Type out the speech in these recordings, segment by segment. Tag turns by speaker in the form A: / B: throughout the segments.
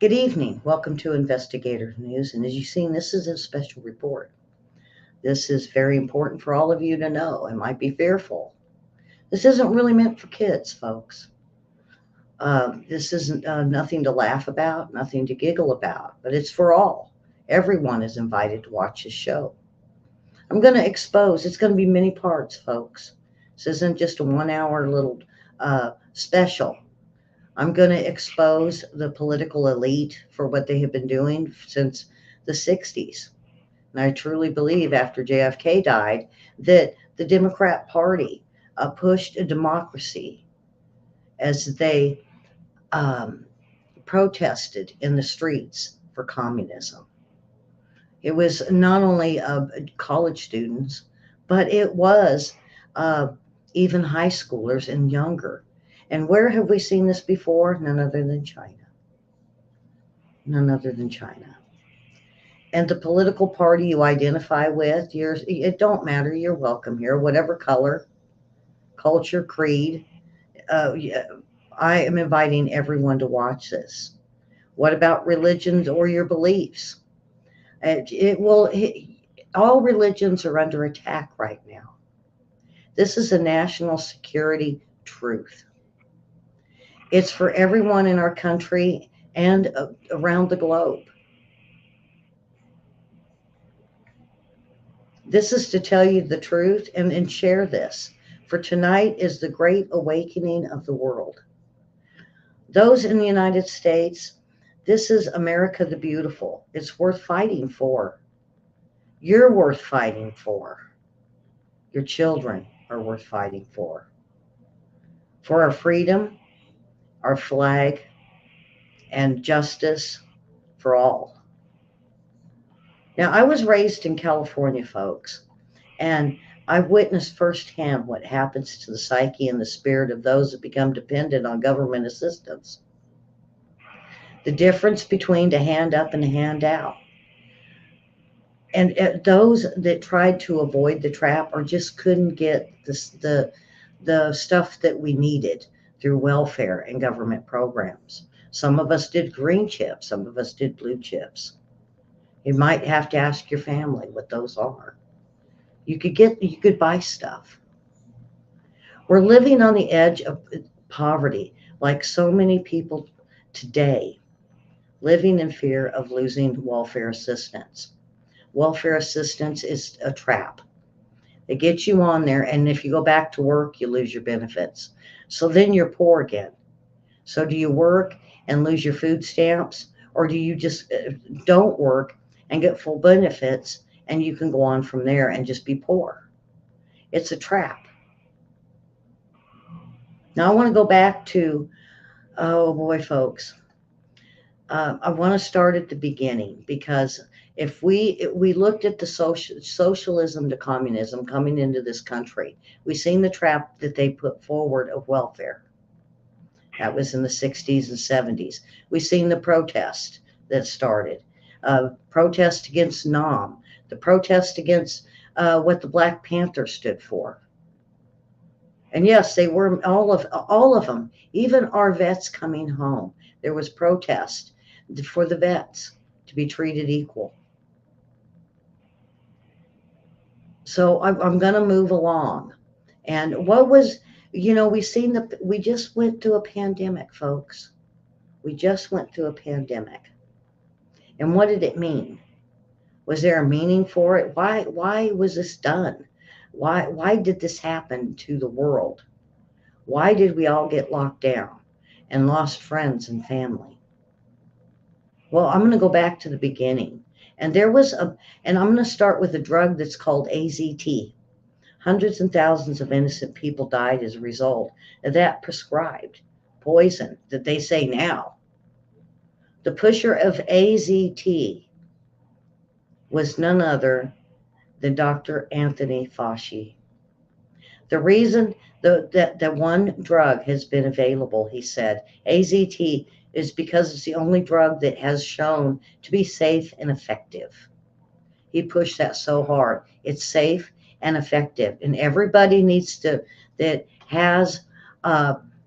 A: Good evening. Welcome to Investigator News. And as you've seen, this is a special report. This is very important for all of you to know and might be fearful. This isn't really meant for kids, folks. This isn't nothing to laugh about, nothing to giggle about, but it's for all. Everyone is invited to watch this show. I'm going to expose, it's going to be many parts, folks. This isn't just a 1 hour little special. I'm going to expose the political elite for what they have been doing since the 60s. And I truly believe after JFK died that the Democrat Party pushed a democracy as they um, protested in the streets for communism. It was not only college students, but it was uh, even high schoolers and younger. And where have we seen this before? None other than China. None other than China. And the political party you identify with, it don't matter. You're welcome here, whatever color, culture, creed. Yeah, I am inviting everyone to watch this. What about religions or your beliefs? It will. All religions are under attack right now. This is a national security truth. It's for everyone in our country and around the globe. This is to tell you the truth and share this. For tonight is the great awakening of the world. Those in the United States, this is America the Beautiful. It's worth fighting for. You're worth fighting for. Your children are worth fighting for our freedom, our flag, and justice for all. Now, I was raised in California, folks, and I've witnessed firsthand what happens to the psyche and the spirit of those that become dependent on government assistance. The difference between a hand up and a hand out. And those that tried to avoid the trap or just couldn't get the stuff that we needed through welfare and government programs. Some of us did green chips, some of us did blue chips. You might have to ask your family what those are. You could buy stuff. We're living on the edge of poverty, like so many people today, living in fear of losing welfare assistance. Welfare assistance is a trap. It gets you on there, and if you go back to work, you lose your benefits. So then you're poor again. So do you work and lose your food stamps, or do you just don't work and get full benefits, and you can go on from there and just be poor? It's a trap. Now I want to go back to, oh boy, folks. I want to start at the beginning because if we looked at the socialism to communism coming into this country, we seen the trap that they put forward of welfare. That was in the 60s and 70s. We seen the protest that started, protest against NOM, the protest against what the Black Panther stood for. And yes, they were all of them, even our vets coming home. There was protest for the vets to be treated equal. So I'm going to move along. And what was, we just went through a pandemic, folks. We just went through a pandemic. And what did it mean? Was there a meaning for it? Why was this done? Why did this happen to the world? Why did we all get locked down and lost friends and family? Well, I'm going to go back to the beginning. And and I'm going to start with a drug that's called AZT. Hundreds and thousands of innocent people died as a result of that prescribed poison that they say now. The pusher of AZT was none other than Dr. Anthony Fauci. The reason that one drug has been available, he said, AZT, is because it's the only drug that has shown to be safe and effective. He pushed that so hard. It's safe and effective. And everybody needs to, that has,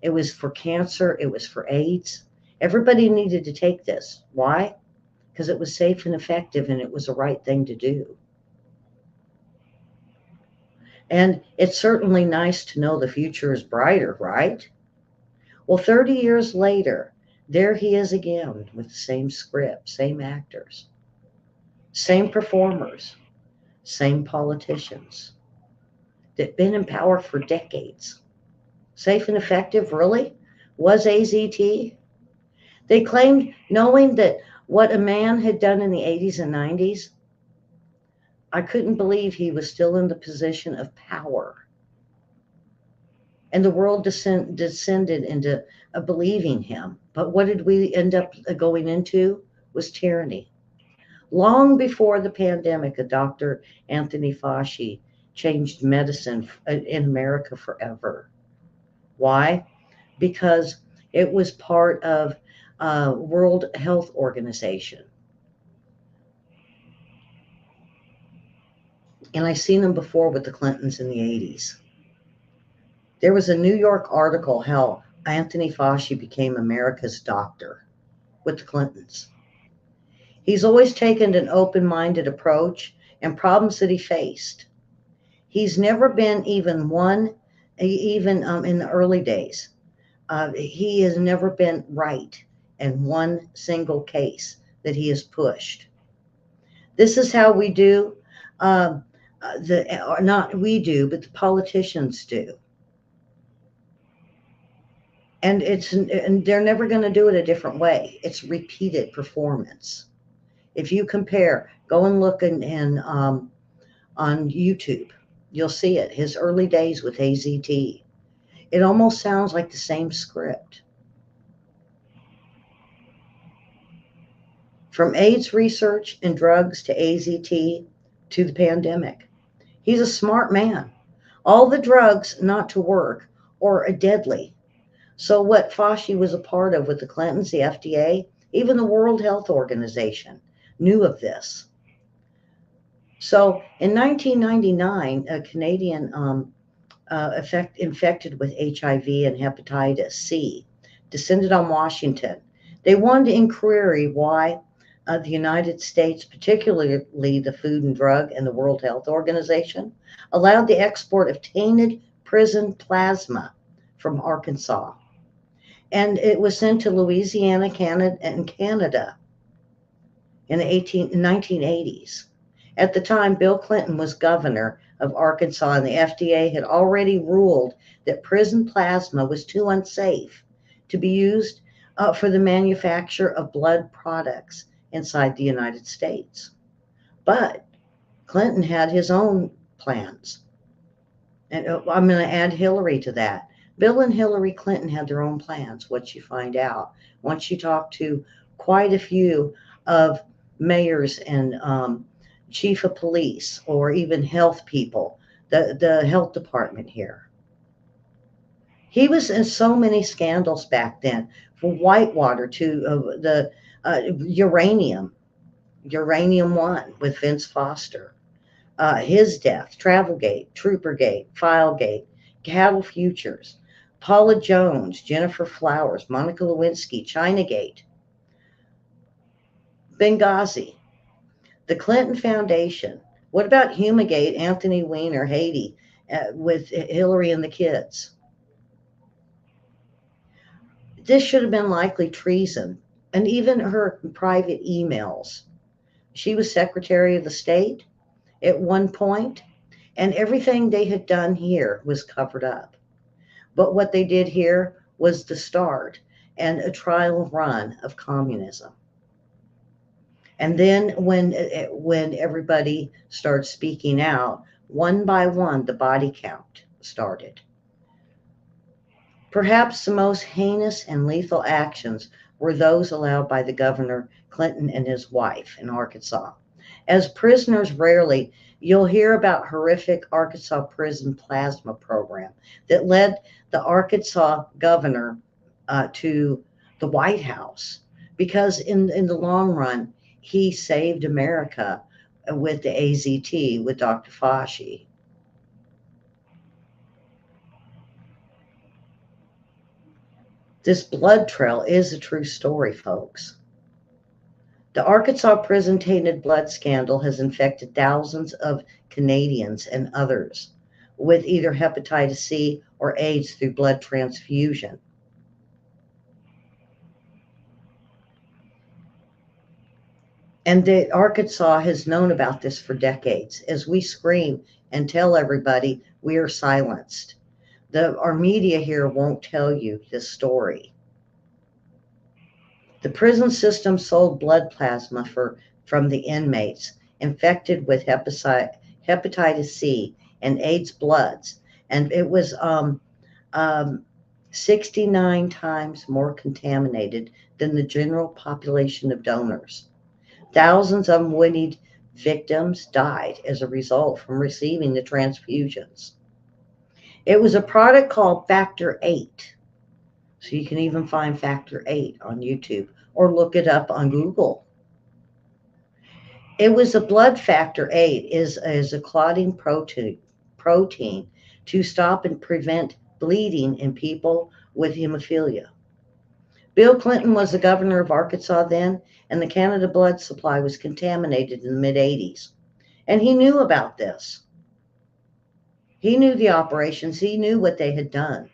A: it was for cancer, it was for AIDS, Everybody needed to take this. Why? Because it was safe and effective and it was the right thing to do. And it's certainly nice to know the future is brighter, right? Well, 30 years later, there he is again with the same script, same actors, same performers, same politicians that've been in power for decades. Safe and effective, really? Was AZT? They claimed, knowing that what a man had done in the 80s and 90s, I couldn't believe he was still in the position of power. And the world descended into believing him. But what did we end up going into? Was tyranny. Long before the pandemic, a Dr. Anthony Fauci changed medicine in America forever. Why? Because it was part of World Health Organization. And I've seen them before with the Clintons in the 80s. There was a New York article how Anthony Fauci became America's doctor with the Clintons. He's always taken an open-minded approach and problems that he faced. He's never been even in the early days. He has never been right in one single case that he has pushed. This is how we do, not we do, but the politicians do. And they're never going to do it a different way. It's repeated performance. If you compare, go and look on YouTube, you'll see it. His early days with AZT. It almost sounds like the same script. From AIDS research and drugs to AZT to the pandemic. He's a smart man. All the drugs not to work or are deadly. So what Fauci was a part of with the Clintons, the FDA, even the World Health Organization knew of this. So in 1999, a Canadian infected with HIV and hepatitis C descended on Washington. They wanted to inquiry why the United States, particularly the Food and Drug and the World Health Organization, allowed the export of tainted prison plasma from Arkansas. And it was sent to Louisiana, Canada in the 1980s. At the time, Bill Clinton was governor of Arkansas, and the FDA had already ruled that prison plasma was too unsafe to be used for the manufacture of blood products inside the United States. But Clinton had his own plans. And I'm going to add Hillary to that. Bill and Hillary Clinton had their own plans, what you find out. Once you talk to quite a few of mayors and chief of police or even health people, the health department here. He was in so many scandals back then, from Whitewater to the uranium one with Vince Foster, his death, Travelgate, Troopergate, Filegate, Cattle Futures, Paula Jones, Jennifer Flowers, Monica Lewinsky, Chinagate, Benghazi, the Clinton Foundation. What about Humagate, Anthony Weiner, Haiti, with Hillary and the kids? This should have been likely treason, and even her private emails. She was Secretary of the State at one point, and everything they had done here was covered up. But what they did here was the start and a trial run of communism. And then when everybody started speaking out, one by one, the body count started. Perhaps the most heinous and lethal actions were those allowed by the Governor Clinton and his wife in Arkansas. As prisoners rarely, you'll hear about horrific Arkansas prison plasma program that led the Arkansas governor to the White House, because in the long run, he saved America with the AZT, with Dr. Fauci. This blood trail is a true story, folks. The Arkansas prison tainted blood scandal has infected thousands of Canadians and others with either hepatitis C or AIDS through blood transfusion. And Arkansas has known about this for decades. As we scream and tell everybody, we are silenced. Our media here won't tell you this story. The prison system sold blood plasma from the inmates infected with hepatitis C and AIDS bloods, and it was um, 69 times more contaminated than the general population of donors. Thousands of unwitting victims died as a result from receiving the transfusions. It was a product called Factor 8. So you can even find Factor 8 on YouTube or look it up on Google. It was a blood factor 8 is a clotting protein to stop and prevent bleeding in people with hemophilia. Bill Clinton was the governor of Arkansas then, and the Canada blood supply was contaminated in the mid 80s. And he knew about this. He knew the operations, he knew what they had done.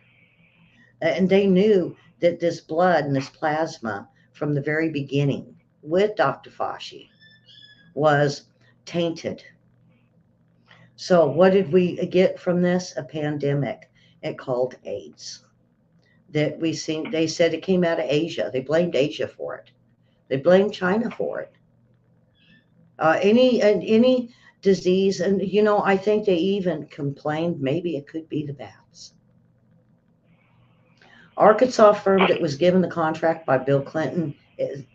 A: And they knew that this blood and this plasma from the very beginning with Dr. Fauci was tainted. So what did we get from this? A pandemic called AIDS. They said it came out of Asia. They blamed Asia for it. They blamed China for it. Any disease, and I think they even complained maybe it could be the bats. Arkansas firm that was given the contract by Bill Clinton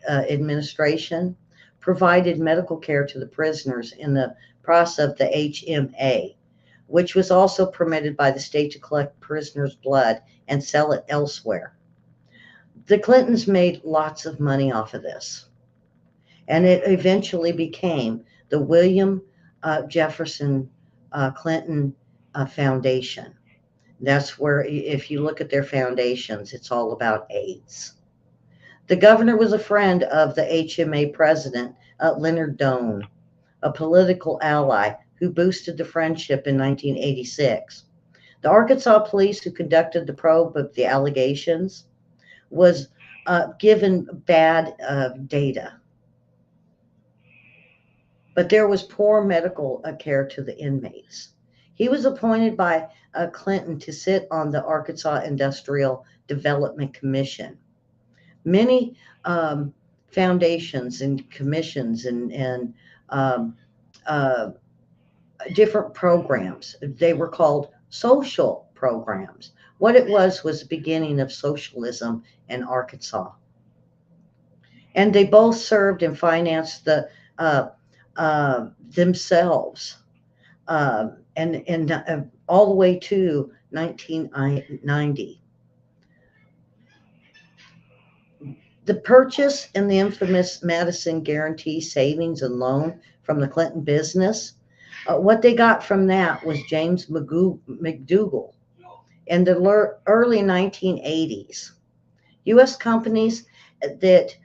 A: administration provided medical care to the prisoners in the process of the HMA, which was also permitted by the state to collect prisoners' blood and sell it elsewhere. The Clintons made lots of money off of this, and it eventually became the William Jefferson Clinton Foundation. That's where, if you look at their foundations, it's all about AIDS. The governor was a friend of the HMA president, Leonard Doane, a political ally who boosted the friendship in 1986. The Arkansas police who conducted the probe of the allegations was given bad data. But there was poor medical care to the inmates. He was appointed by Clinton to sit on the Arkansas Industrial Development Commission. Many foundations and commissions and different programs, they were called social programs. What it was the beginning of socialism in Arkansas. And they both served and financed themselves. And all the way to 1990. The purchase and the infamous Madison Guarantee Savings and Loan from the Clinton business, what they got from that was James McDougal. In the early 1980s, U.S. companies that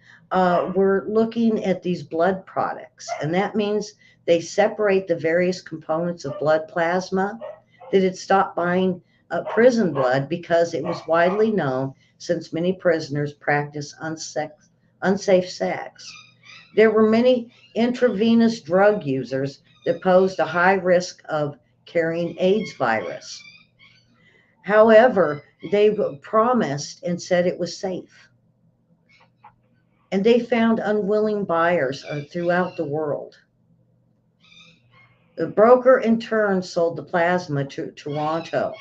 A: were looking at these blood products, and that means they separate the various components of blood plasma, that had stopped buying prison blood because it was widely known since many prisoners practice unsafe sex. There were many intravenous drug users that posed a high risk of carrying AIDS virus. However, they promised and said it was safe. And they found unwilling buyers throughout the world. The broker in turn sold the plasma to Toronto.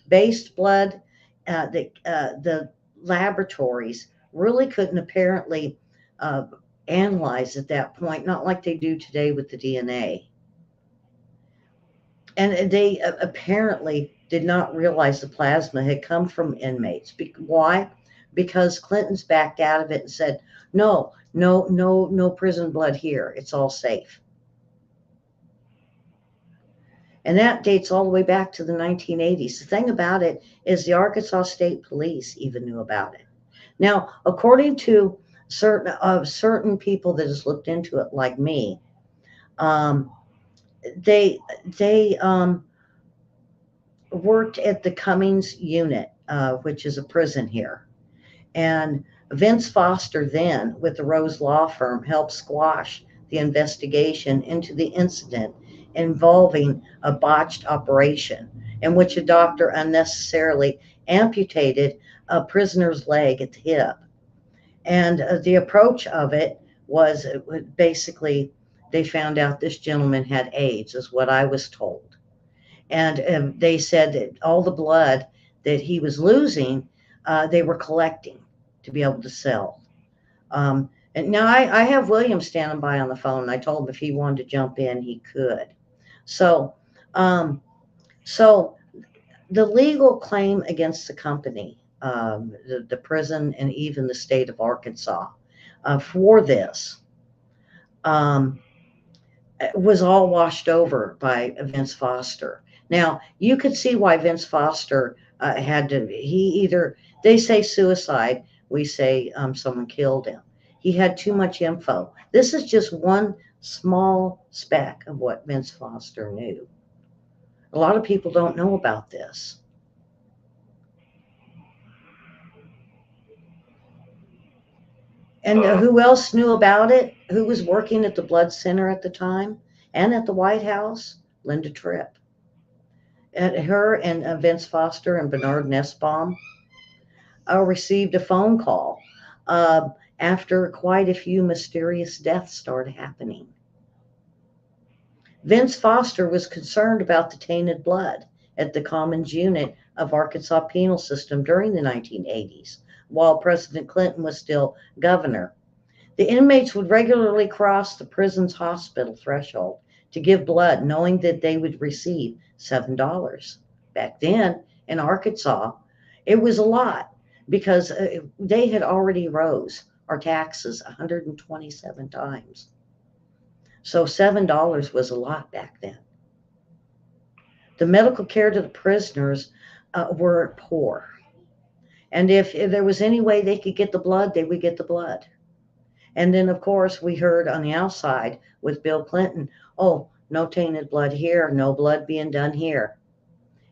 A: Based blood, the laboratories really couldn't apparently analyze at that point, not like they do today with the DNA. And they apparently did not realize the plasma had come from inmates. Why? Because Clinton's backed out of it and said, no prison blood here. It's all safe. And that dates all the way back to the 1980s. The thing about it is the Arkansas State Police even knew about it. Now, according to certain people that has looked into it, like me, um, they worked at the Cummings unit, which is a prison here. And Vince Foster, then with the Rose Law Firm, helped squash the investigation into the incident involving a botched operation in which a doctor unnecessarily amputated a prisoner's leg at the hip. And the approach of it was basically they found out this gentleman had AIDS, is what I was told. And they said that all the blood that he was losing, they were collecting to be able to sell. And now I have William standing by on the phone. I told him if he wanted to jump in, he could. So, um, so the legal claim against the company, the prison, and even the state of Arkansas for this um, was all washed over by Vince Foster. Now, you could see why Vince Foster had to, they say suicide, we say someone killed him. He had too much info. This is just one small speck of what Vince Foster knew. A lot of people don't know about this. And who else knew about it? Who was working at the Blood Center at the time and at the White House? Linda Tripp. And her and Vince Foster and Bernard Nussbaum received a phone call uh, after quite a few mysterious deaths started happening. Vince Foster was concerned about the tainted blood at the Commons unit of Arkansas penal system during the 1980s, while President Clinton was still governor. The inmates would regularly cross the prison's hospital threshold to give blood, knowing that they would receive $7. Back then in Arkansas, it was a lot because they had already rose our taxes 127 times. So $7 was a lot back then. The medical care to the prisoners were poor. And if there was any way they could get the blood, they would get the blood. And then, of course, we heard on the outside with Bill Clinton, oh, no tainted blood here, no blood being done here.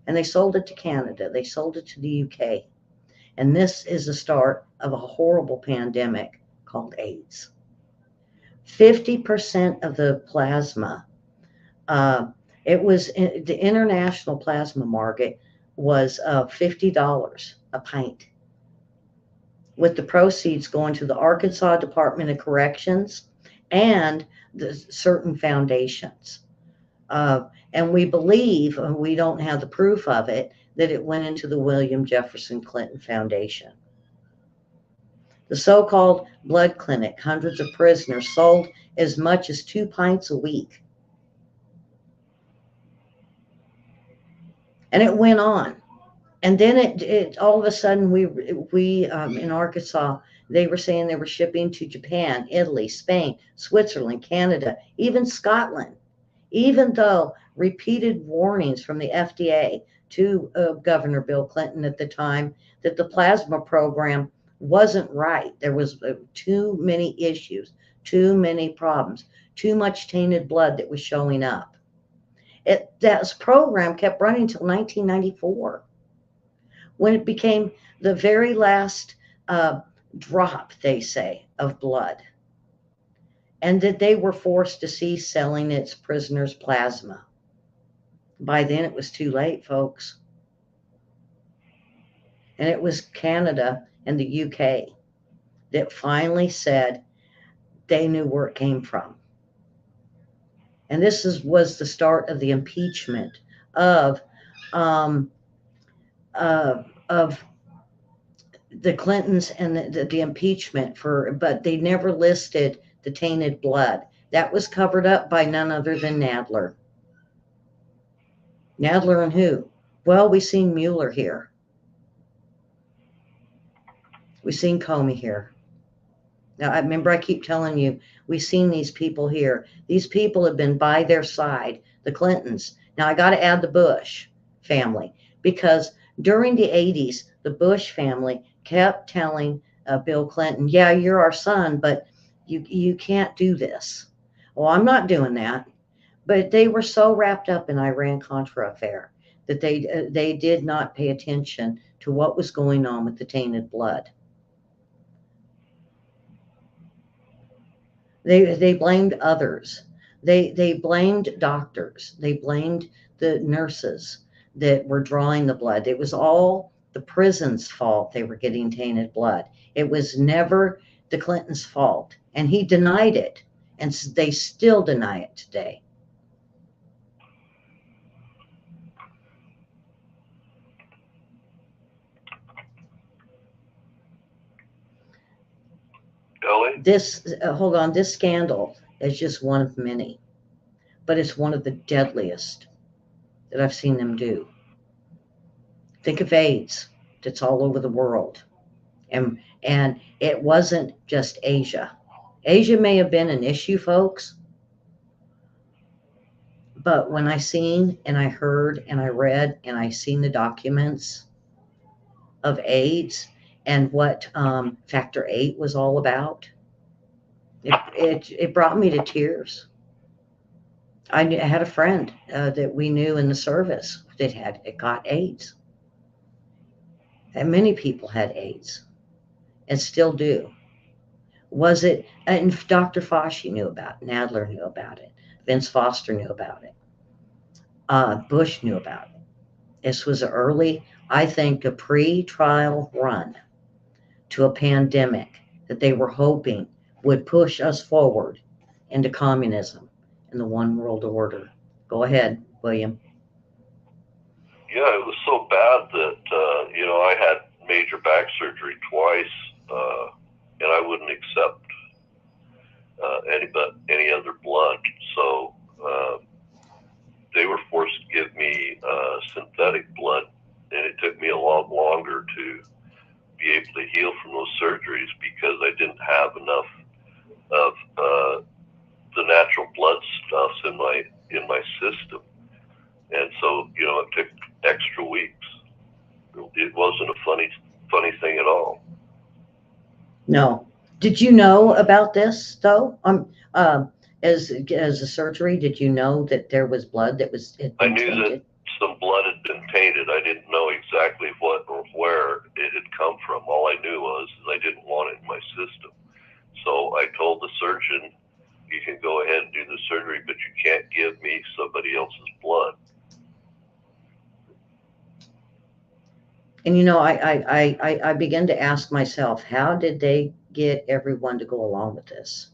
A: And they sold it to Canada. They sold it to the UK. And this is the start of a horrible pandemic called AIDS. 50% of the plasma, it was the international plasma market was $50 a pint, with the proceeds going to the Arkansas Department of Corrections and the certain foundations. And we believe, and we don't have the proof of it, that it went into the William Jefferson Clinton Foundation. The so-called blood clinic, hundreds of prisoners sold as much as 2 pints a week. And it went on. And then it all of a sudden we in Arkansas, they were saying they were shipping to Japan, Italy, Spain, Switzerland, Canada, even Scotland, even though repeated warnings from the FDA to Governor Bill Clinton at the time that the plasma program wasn't right. There was too many issues, too many problems, too much tainted blood that was showing up. That program kept running until 1994, when it became the very last drop, they say, of blood, and that they were forced to cease selling its prisoners' plasma. By then, it was too late, folks. And it was Canada and the UK that finally said they knew where it came from. And this was the start of the impeachment of of the Clintons and the impeachment but they never listed the tainted blood. That was covered up by none other than Nadler. Nadler and who? Well, we seen Mueller here. We seen Comey here. Now, I remember I keep telling you, we've seen these people here. These people have been by their side, the Clintons. Now, I got to add the Bush family, because during the 80s, the Bush family kept telling Bill Clinton, yeah, you're our son, but you can't do this. Well, I'm not doing that. But they were so wrapped up in Iran-Contra affair that they did not pay attention to what was going on with the tainted blood. They blamed others. They blamed doctors. They blamed the nurses that were drawing the blood. It was all the prison's fault they were getting tainted blood. It was never the Clintons' fault. And he denied it. And they still deny it today. This, hold on, this scandal is just one of many, but it's one of the deadliest that I've seen them do. Think of AIDS that's all over the world. And it wasn't just Asia. Asia may have been an issue, folks, but when I seen and I heard and I read and I seen the documents of AIDS and what Factor 8 was all about, it brought me to tears. I had a friend that we knew in the service that got AIDS. And many people had AIDS and still do. Was it, and Dr. Fauci knew about it, Nadler knew about it, Vince Foster knew about it, Bush knew about it. This was early, I think, a pre-trial run to a pandemic that they were hoping would push us forward into communism and the one world order. Go ahead, William.
B: Yeah, it was so bad that, I had major back surgery twice, and I wouldn't accept any other blood. So they were forced to give me synthetic blood, and it took me a lot longer to be able to heal from those surgeries because I didn't have enough of the natural blood stuffs in my system. And so, it took extra weeks. It wasn't a funny thing at all.
A: No. Did you know about this though? As a surgery, did you know that there was blood that was?
B: I knew that some blood had been tainted. I didn't know exactly what or where it had come from. All I knew was I didn't want it in my system. So I told the surgeon, "You can go ahead and do the surgery, but you can't give me somebody else's blood."
A: And I began to ask myself, how did they get everyone to go along with this?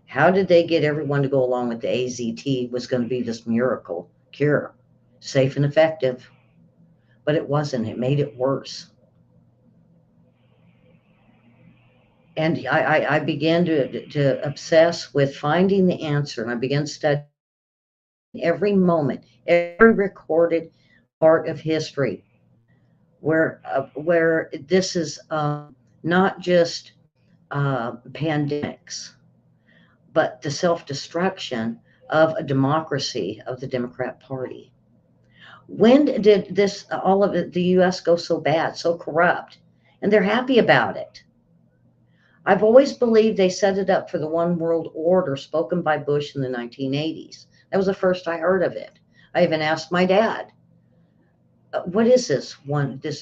A: How did they get everyone to go along with the AZT was going to be this miracle cure, safe and effective? But it wasn't. It made it worse. And I began to obsess with finding the answer, and I began studying every moment, every recorded part of history where this is not just pandemics, but the self-destruction of a democracy of the Democrat Party. When did all of it, the U.S. go so bad, so corrupt? And they're happy about it. I've always believed they set it up for the one world order spoken by Bush in the 1980s. That was the first I heard of it. I even asked my dad, what is this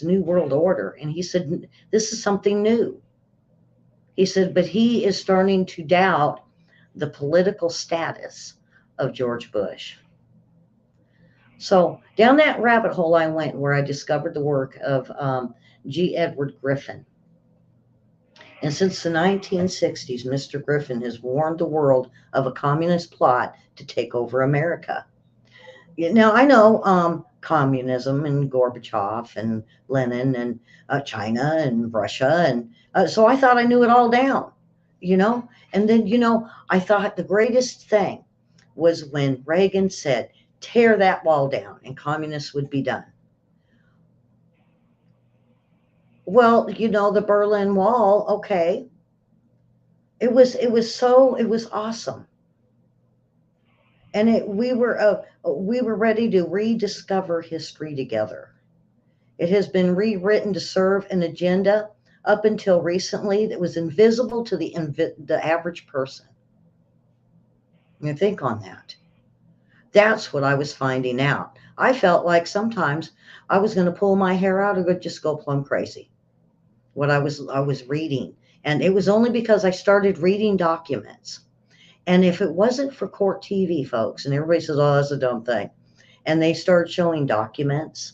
A: new world order? And he said, this is something new. He said, but he is starting to doubt the political status of George Bush. So down that rabbit hole I went, where I discovered the work of G. Edward Griffin. And since the 1960s, Mr. Griffin has warned the world of a communist plot to take over America. Now, I know communism and Gorbachev and Lenin and China and Russia. And so I thought I knew it all down, And then, I thought the greatest thing was when Reagan said, tear that wall down and communists would be done. Well, the Berlin Wall, okay. It was awesome. And we were ready to rediscover history together. It has been rewritten to serve an agenda up until recently that was invisible to the average person. You think on that. That's what I was finding out. I felt like sometimes I was going to pull my hair out or just go plumb crazy. What I was reading, and it was only because I started reading documents. And if it wasn't for court TV, folks, and everybody says, "Oh, that's a dumb thing," and they started showing documents,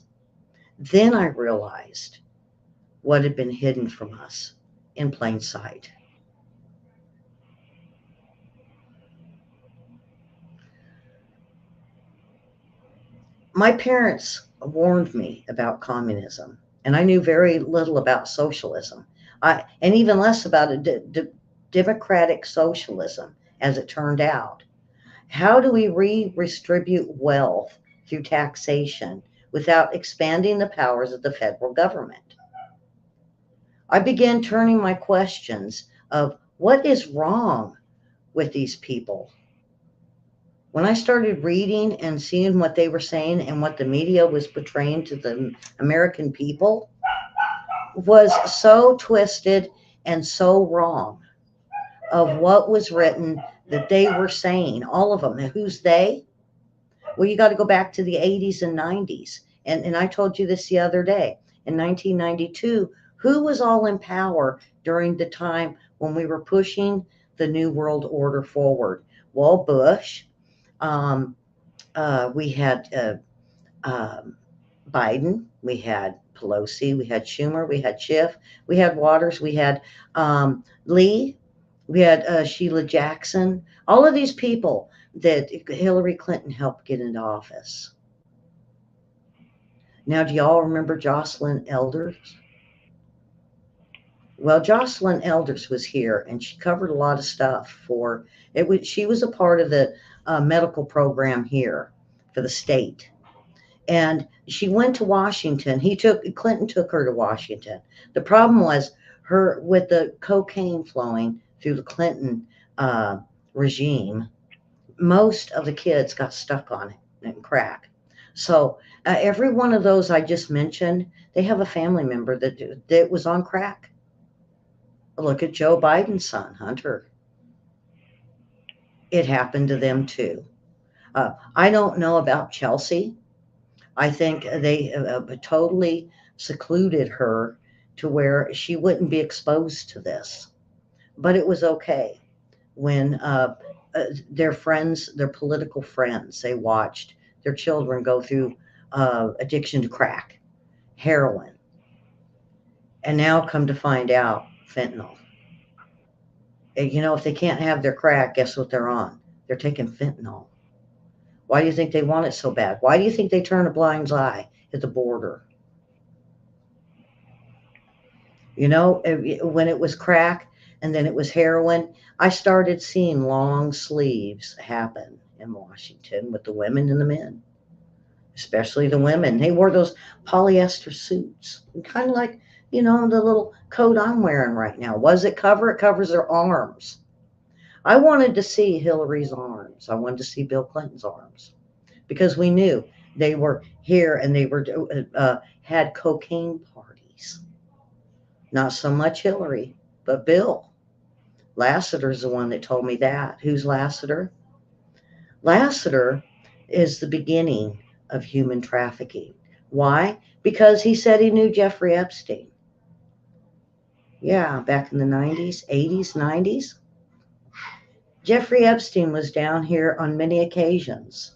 A: then I realized what had been hidden from us in plain sight. My parents warned me about communism, and I knew very little about socialism, and even less about democratic socialism, as it turned out. How do we redistribute wealth through taxation without expanding the powers of the federal government? I began turning my questions of what is wrong with these people. When I started reading and seeing what they were saying and what the media was portraying to the American people was so twisted and so wrong of what was written that they were saying, all of them. And who's they? Well, you got to go back to the 80s and 90s. And I told you this the other day. In 1992, who was all in power during the time when we were pushing the New World Order forward? Well, Bush. Um, we had um, Biden. We had Pelosi. We had Schumer. We had Schiff. We had Waters. We had Lee. We had Sheila Jackson. All of these people that Hillary Clinton helped get into office. Now, do y'all remember Jocelyn Elders? Well, Jocelyn Elders was here, and she covered a lot of stuff for it. She was a part of the medical program here for the state, and she went to Washington. Clinton took her to Washington. The problem was her with the cocaine flowing through the Clinton uh, regime. Most of the kids got stuck on it and crack. So every one of those I just mentioned, they have a family member that was on crack. Look at Joe Biden's son, Hunter. It happened to them too. I don't know about Chelsea. I think they totally secluded her to where she wouldn't be exposed to this. But it was okay when their friends, their political friends, they watched their children go through addiction to crack, heroin, and now come to find out fentanyl. If they can't have their crack, guess what they're on? They're taking fentanyl. Why do you think they want it so bad? Why do you think they turn a blind eye at the border? When it was crack and then it was heroin, I started seeing long sleeves happen in Washington with the women and the men, especially the women. They wore those polyester suits, kind of like, the little coat I'm wearing right now. Was it cover? It covers their arms. I wanted to see Hillary's arms. I wanted to see Bill Clinton's arms because we knew they were here and they were had cocaine parties. Not so much Hillary, but Bill. Lassiter's the one that told me that. Who's Lassiter? Lassiter is the beginning of human trafficking. Why? Because he said he knew Jeffrey Epstein. Yeah, back in the 90s, 80s, 90s. Jeffrey Epstein was down here on many occasions.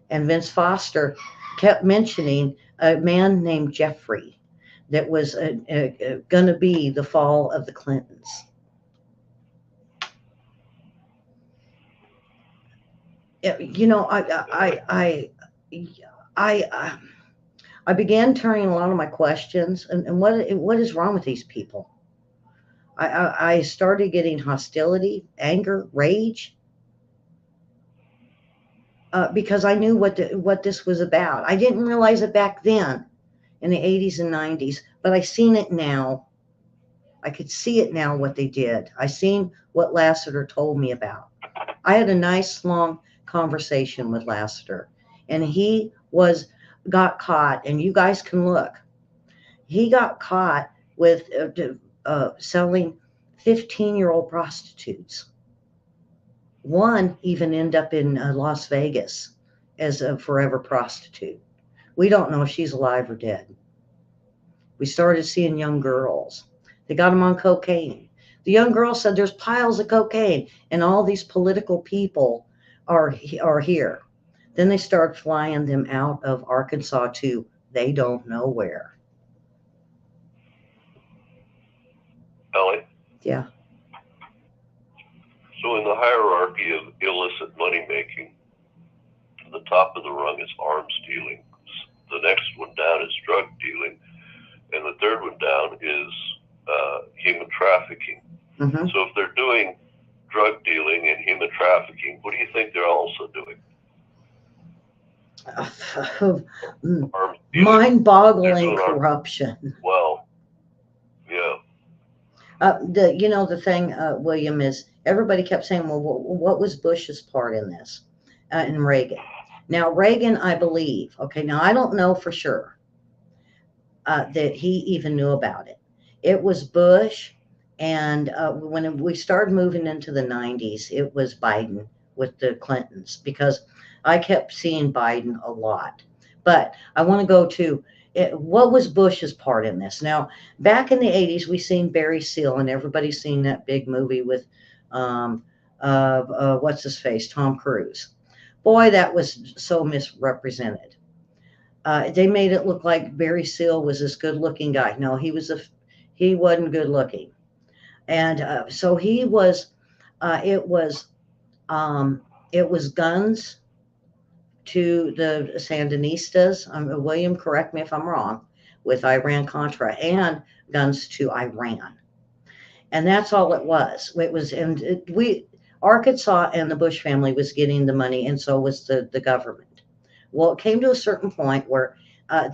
A: And Vince Foster kept mentioning a man named Jeffrey that was going to be the fall of the Clintons. I began turning a lot of my questions, and what is wrong with these people? I started getting hostility, anger, rage, because I knew what this was about. I didn't realize it back then in the 80s and 90s, but I seen it now. I could see it now what they did. I seen what Lassiter told me about. I had a nice long conversation with Lassiter, and he got caught, and you guys can look. He got caught with selling 15-year-old prostitutes. One even ended up in Las Vegas as a forever prostitute. We don't know if she's alive or dead. We started seeing young girls. They got them on cocaine. The young girl said there's piles of cocaine, and all these political people are here. Then they start flying them out of Arkansas to they don't know where.
B: Ellie?
A: Yeah.
B: So in the hierarchy of illicit money making, the top of the rung is arms dealing. The next one down is drug dealing, and the third one down is human trafficking.
A: Mm-hmm.
B: So if they're doing drug dealing and human trafficking, what do you think they're also doing? Arms dealing.
A: Mind-boggling corruption.
B: Well, yeah.
A: The thing, William, is everybody kept saying, well, what was Bush's part in this, and Reagan? Now, Reagan, I believe, okay, now I don't know for sure that he even knew about it. It was Bush, and when we started moving into the 90s, it was Biden with the Clintons, because I kept seeing Biden a lot. But I want to go to what was Bush's part in this? Now, back in the 80s, we seen Barry Seal, and everybody's seen that big movie with, what's his face, Tom Cruise. Boy, that was so misrepresented. They made it look like Barry Seal was this good-looking guy. No, he wasn't good looking, and so he was. It was guns to the Sandinistas. William, correct me if I'm wrong, with Iran Contra, and guns to Iran, and that's all it was. It was, and we Arkansas and the Bush family was getting the money, and so was the government. Well, it came to a certain point where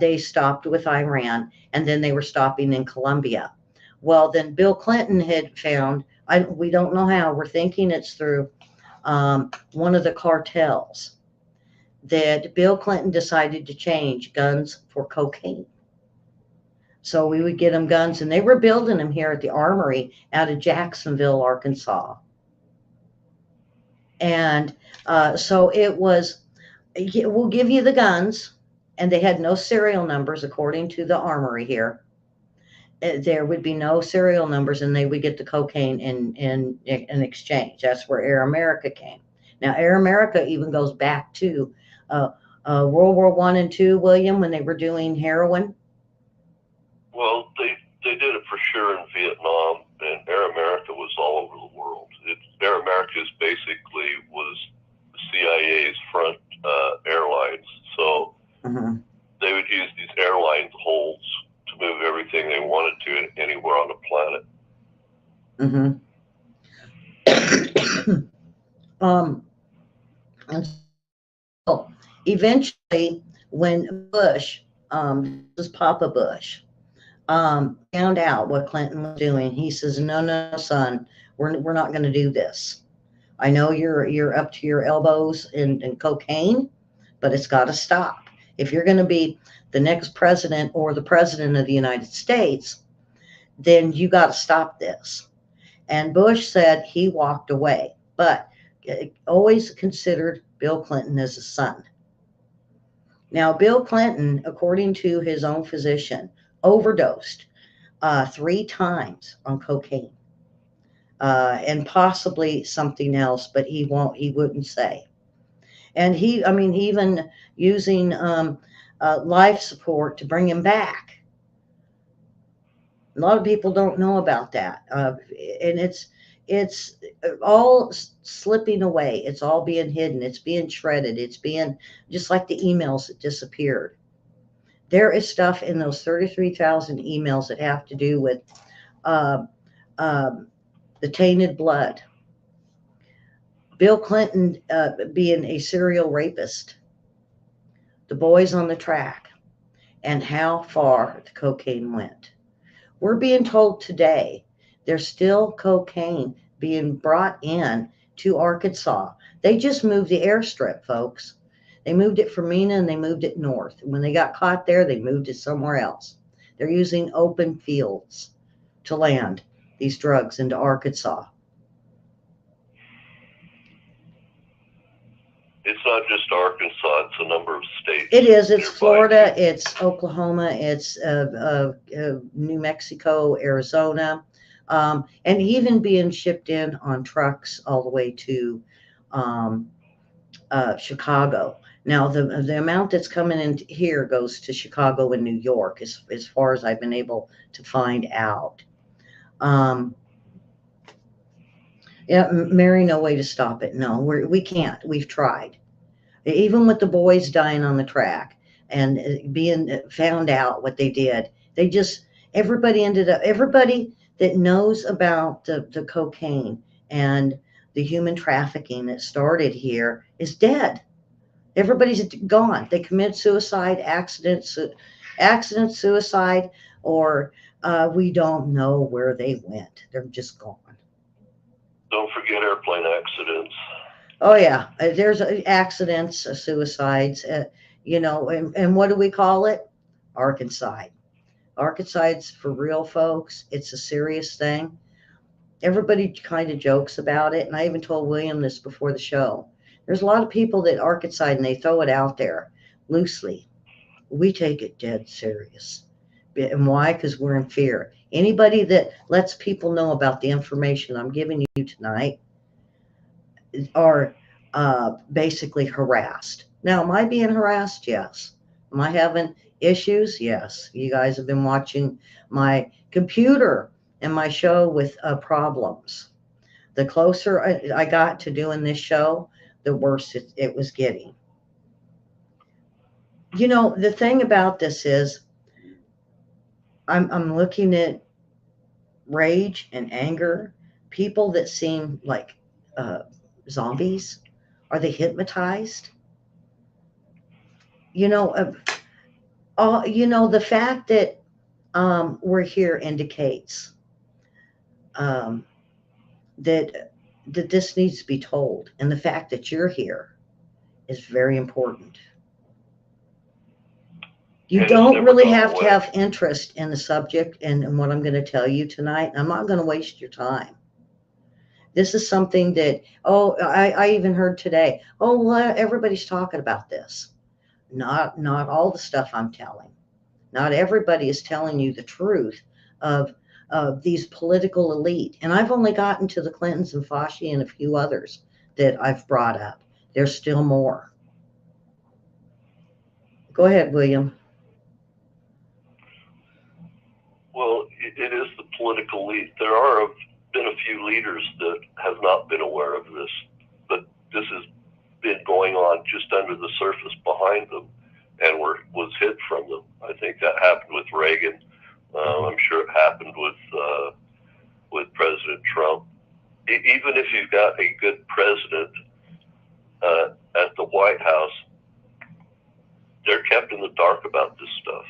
A: they stopped with Iran, and then they were stopping in Colombia. Well, then Bill Clinton had found, we don't know how, we're thinking it's through one of the cartels, that Bill Clinton decided to change guns for cocaine. So we would get them guns, and they were building them here at the Armory out of Jacksonville, Arkansas. And so it was, we'll give you the guns, and they had no serial numbers according to the Armory here. There would be no serial numbers, and they would get the cocaine in exchange. That's where Air America came. Now, Air America even goes back to World War I and II, William, when they were doing heroin.
B: Well, they did it for sure in Vietnam, and Air America was all over the world. Air America basically was the CIA's front airlines. So they would use these airlines holds to move everything they wanted to anywhere on the planet.
A: And so eventually, when Bush, this is Papa Bush, found out what Clinton was doing, he says, no, son, we're not going to do this. I know you're up to your elbows in cocaine, but it's got to stop. If you're going to be the next president or the president of the United States, then you got to stop this. And Bush said he walked away, but always considered Bill Clinton as a son. Now, Bill Clinton, according to his own physician, overdosed 3 times on cocaine. And possibly something else, but he wouldn't say. And he even using life support to bring him back. A lot of people don't know about that, and it's all slipping away. It's all being hidden. It's being shredded. It's being just like the emails that disappeared. There is stuff in those 33,000 emails that have to do with the tainted blood. Bill Clinton being a serial rapist, the boys on the track, and how far the cocaine went. We're being told today there's still cocaine being brought in to Arkansas. They just moved the airstrip, folks. They moved it from Mena and they moved it north. When they got caught there, they moved it somewhere else. They're using open fields. to land these drugs into Arkansas.
B: It's not just Arkansas; it's a number of states.
A: It is. It's
B: nearby,
A: Florida.
B: too.
A: It's Oklahoma. It's New Mexico, Arizona, and even being shipped in on trucks all the way to um, Chicago. Now, the amount that's coming in here goes to Chicago and New York, as far as I've been able to find out. Um, yeah, Mary, no way to stop it. No, we can't. We've tried. Even with the boys dying on the track and being found out what they did, they just, everybody that knows about the cocaine and the human trafficking that started here is dead. Everybody's gone. They commit suicide, suicide, or we don't know where they went. They're just gone.
B: Don't forget airplane accidents.
A: Oh yeah, there's accidents, suicides, and what do we call it? Arkancide. Arkancide's for real, folks. It's a serious thing. Everybody kind of jokes about it, and I even told William this before the show. There's a lot of people that Arkancide and they throw it out there loosely. We take it dead serious. And why? Because we're in fear. Anybody that lets people know about the information I'm giving you tonight are basically harassed. Now, am I being harassed? Yes. Am I having issues? Yes. You guys have been watching my computer and my show with problems. The closer I got to doing this show, the worse it was getting. The thing about this is I'm looking at rage and anger, people that seem like uh, zombies. Are they hypnotized? You know, the fact that we're here indicates um, that this needs to be told, and the fact that you're here is very important. You
B: And it's
A: don't
B: never
A: really
B: gone
A: have to
B: away.
A: have interest in the subject and what I'm going to tell you tonight. I'm not going to waste your time. This is something that, I even heard today, well, everybody's talking about this. Not all the stuff I'm telling. Not everybody is telling you the truth of these political elite. And I've only gotten to the Clintons and Fauci and a few others that I've brought up. There's still more. Go ahead, William.
B: Well, it is the political elite. There are been a few leaders that have not been aware of this, but this has been going on just under the surface behind them, and was hid from them. I think that happened with Reagan. I'm sure it happened with President Trump. Even if you've got a good president at the White House, they're kept in the dark about this stuff.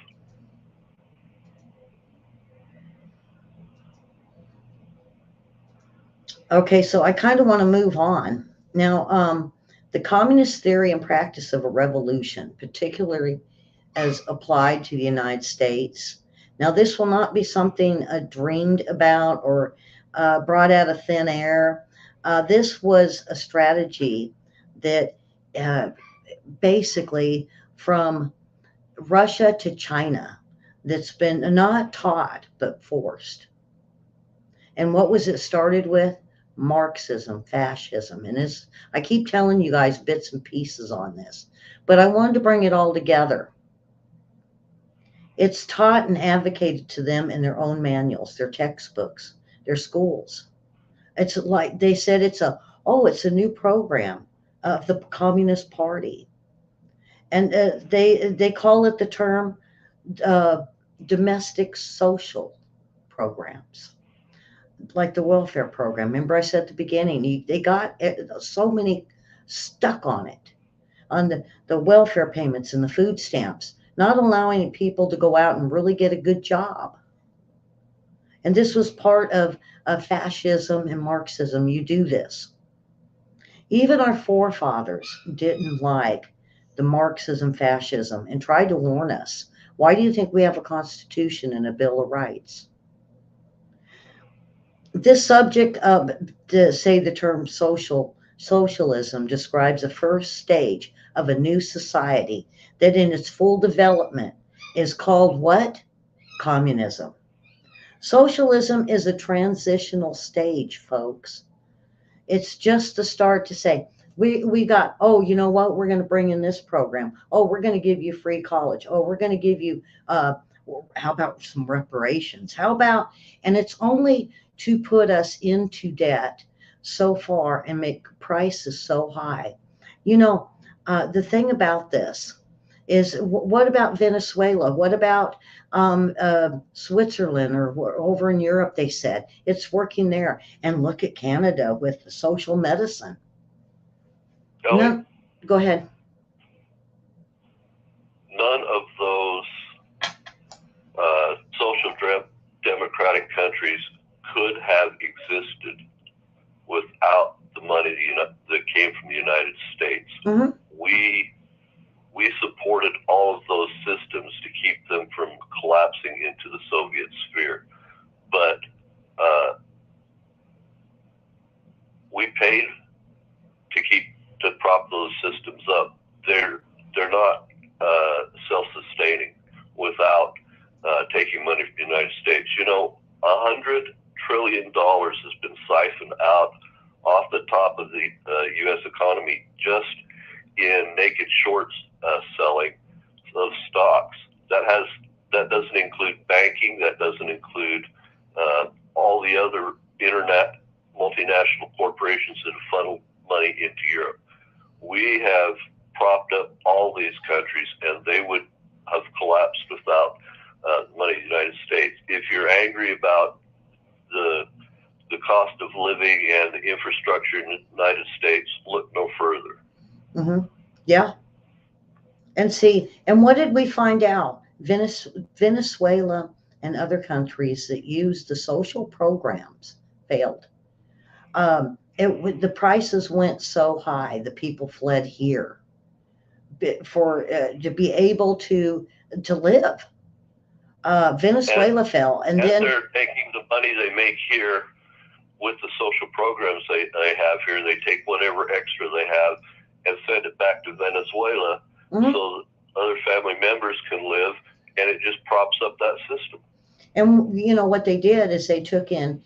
A: Okay, so I kind of want to move on. Now, the communist theory and practice of a revolution, particularly as applied to the United States. Now, this will not be something dreamed about or brought out of thin air. This was a strategy that uh, basically from Russia to China that's been not taught but forced. And what was it started with? Marxism, fascism. And I keep telling you guys bits and pieces on this, but I wanted to bring it all together. It's taught and advocated to them in their own manuals, their textbooks, their schools. It's like they said it's a new program of the Communist Party. And they call it the term uh, domestic social programs, like the welfare program. Remember, I said at the beginning, they got so many stuck on it, on the welfare payments and the food stamps, not allowing people to go out and really get a good job. And this was part of fascism and Marxism. You do this. Even our forefathers didn't like the Marxism, fascism, and tried to warn us. Why do you think we have a Constitution and a Bill of Rights? This subject of, to say the term socialism describes a first stage of a new society that in its full development is called what? Communism. Socialism is a transitional stage, folks. It's just the start to say, we got, oh, you know what? We're going to bring in this program. Oh, we're going to give you free college. Oh, we're going to give you, how about some reparations? How about, and it's only to put us into debt so far and make prices so high. You know, the thing about this is, what about Venezuela? What about Switzerland, or over in Europe? They said it's working there. And look at Canada with the social medicine.
B: Ellie,
A: No, go ahead.
B: none of those social democratic countries could have existed without the money that came from the United States.
A: Mm-hmm.
B: We supported all of those systems to keep them from collapsing into the Soviet sphere, but we paid to prop those systems up. They're not self-sustaining without taking money from the United States. You know, $100 trillion has been siphoned out off the top of the U.S. economy just in naked shorts selling of stocks. That doesn't include banking. That doesn't include all the other internet multinational corporations that have funneled money into Europe. We have propped up all these countries, and they would have collapsed without money in the United States. If you're angry about the cost of living and the infrastructure in the United States, look no further.
A: Mm-hmm. Yeah. And see, and what did we find out? Venezuela and other countries that used the social programs failed. The prices went so high, the people fled here for to be able to live. Venezuela fell, and then
B: they're taking the money they make here with the social programs they have here. They take whatever extra they have and send it back to Venezuela, mm-hmm. so other family members can live, and it just props up that system.
A: And you know what they did is they took in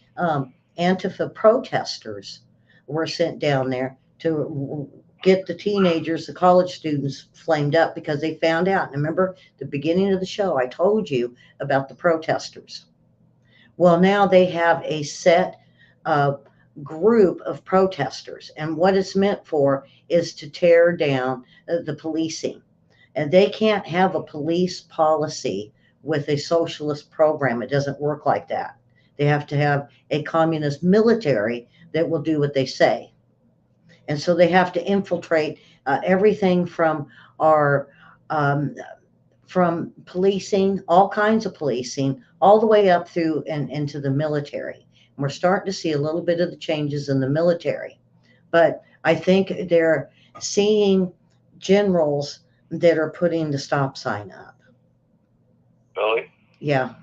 A: Antifa protesters were sent down there to get the teenagers, the college students, flamed up because they found out. And remember, the beginning of the show, I told you about the protesters. Well, now they have a set group of protesters, and what it's meant for is to tear down the policing. And they can't have a police policy with a socialist program. It doesn't work like that. They have to have a communist military that will do what they say. And so they have to infiltrate everything from our from policing, all kinds of policing, all the way up through and into the military. And we're starting to see a little bit of the changes in the military. But I think they're seeing generals that are putting the stop sign up.
B: Really?
A: Yeah.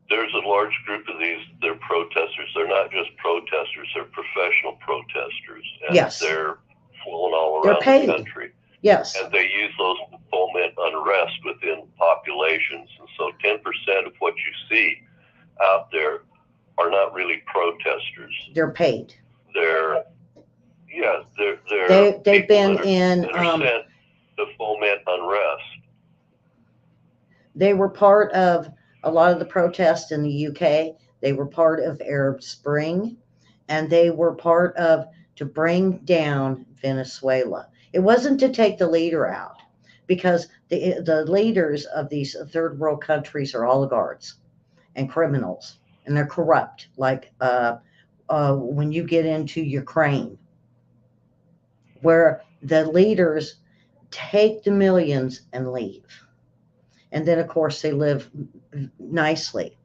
B: There's a large group of they're protesters. They're not just protesters, they're professional protesters. And
A: yes.
B: They're flowing all around the country.
A: Yes.
B: And they use those to foment unrest within populations. And so 10% of what you see out there are not really protesters.
A: They're paid.
B: They've
A: been in
B: sent to foment unrest.
A: They were part of a lot of the protests in the UK. They were part of Arab Spring, and they were part of to bring down Venezuela. It wasn't to take the leader out, because the leaders of these third world countries are oligarchs and criminals, and they're corrupt. Like when you get into Ukraine, where the leaders take the millions and leave. And then, of course, they live nicely.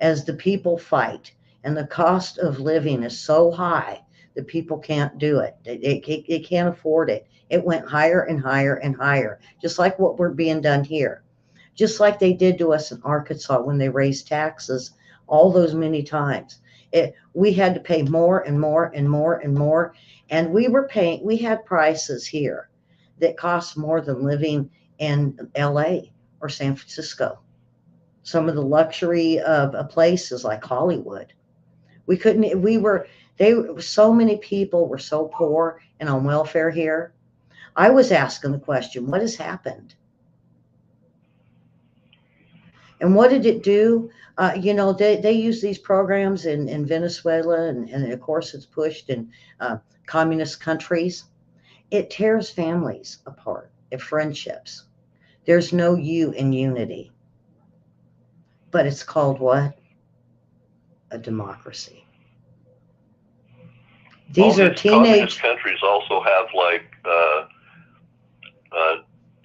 A: As the people fight, and the cost of living is so high that people can't do it. They can't afford it. It went higher and higher and higher, just like what we're being done here. Just like they did to us in Arkansas when they raised taxes all those many times. We had to pay more and more and more and more. And we had prices here that cost more than living in LA or San Francisco. Some of the luxury of places like Hollywood. We couldn't, we were, they, so many people were so poor and on welfare here. I was asking the question, what has happened? And what did it do? They use these programs in Venezuela, and of course it's pushed in uh, communist countries. It tears families apart, it friendships. There's no you in unity, but it's called what? A democracy.
B: All
A: These are
B: these communist
A: teenage.
B: countries also have like uh,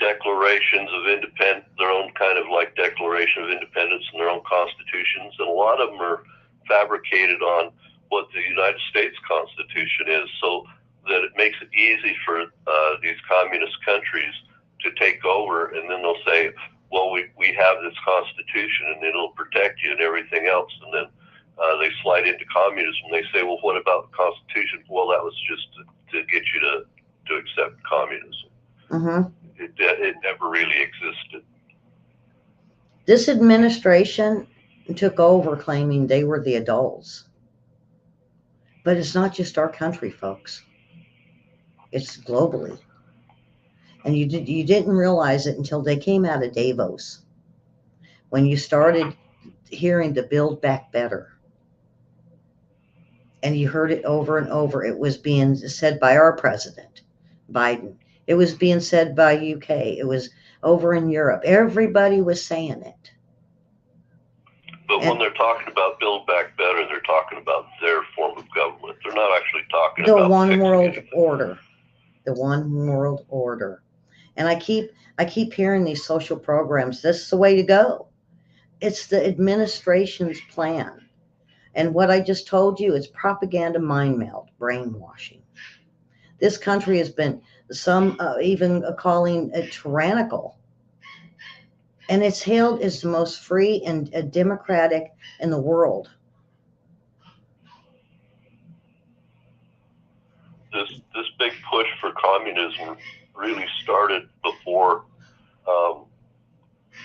B: declarations of independence, their own kind of like Declaration of Independence and their own constitutions, and a lot of them are fabricated on what the United States Constitution is, so that it makes it easy for these communist countries to take over, and then they'll say, well, we have this Constitution and it'll protect you and everything else, and then they slide into communism. They say, well, what about the Constitution? Well, that was just to get you to accept communism.
A: Mhm.
B: It never really existed.
A: This administration took over claiming they were the adults. But it's not just our country, folks. It's globally. And you didn't realize it until they came out of Davos. When you started hearing the Build Back Better, and you heard it over and over. It was being said by our president, Biden. It was being said by UK. It was over in Europe. Everybody was saying it.
B: But when they're talking about Build Back Better, they're talking about their form of government. They're not actually talking
A: The
B: about
A: one
B: fixing
A: world
B: anything.
A: order. The one world order. And I keep hearing these social programs. This is the way to go. It's the administration's plan. And what I just told you is propaganda, mind meld, brainwashing. This country has been some even calling it tyrannical, and it's hailed as the most free and democratic in the world.
B: This big push for communism really started before the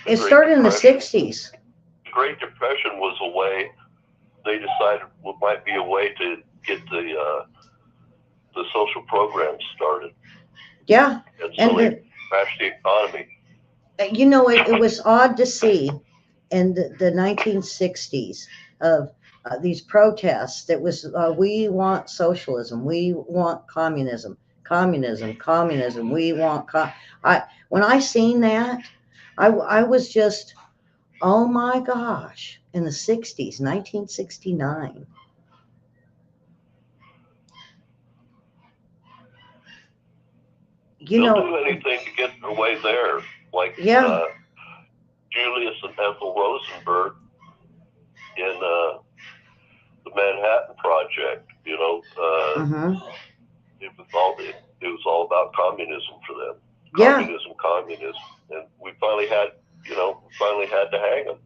A: It
B: Great
A: started in the
B: Depression.
A: 60s.
B: The Great Depression was a way they decided what might be a way to get the social programs started.
A: Yeah.
B: And so
A: And
B: they crashed the economy.
A: it was odd to see in the 1960s of these protests that was, we want socialism, we want communism, communism, communism, we want when I seen that, I was just, oh my gosh, in the 60s, 1969.
B: They'll do anything to get their way there, like
A: Yeah.
B: Julius and Ethel Rosenberg in the Manhattan Project.
A: Mm-hmm.
B: It was all about communism for them.
A: Yeah.
B: Communism, and we finally had to hang them.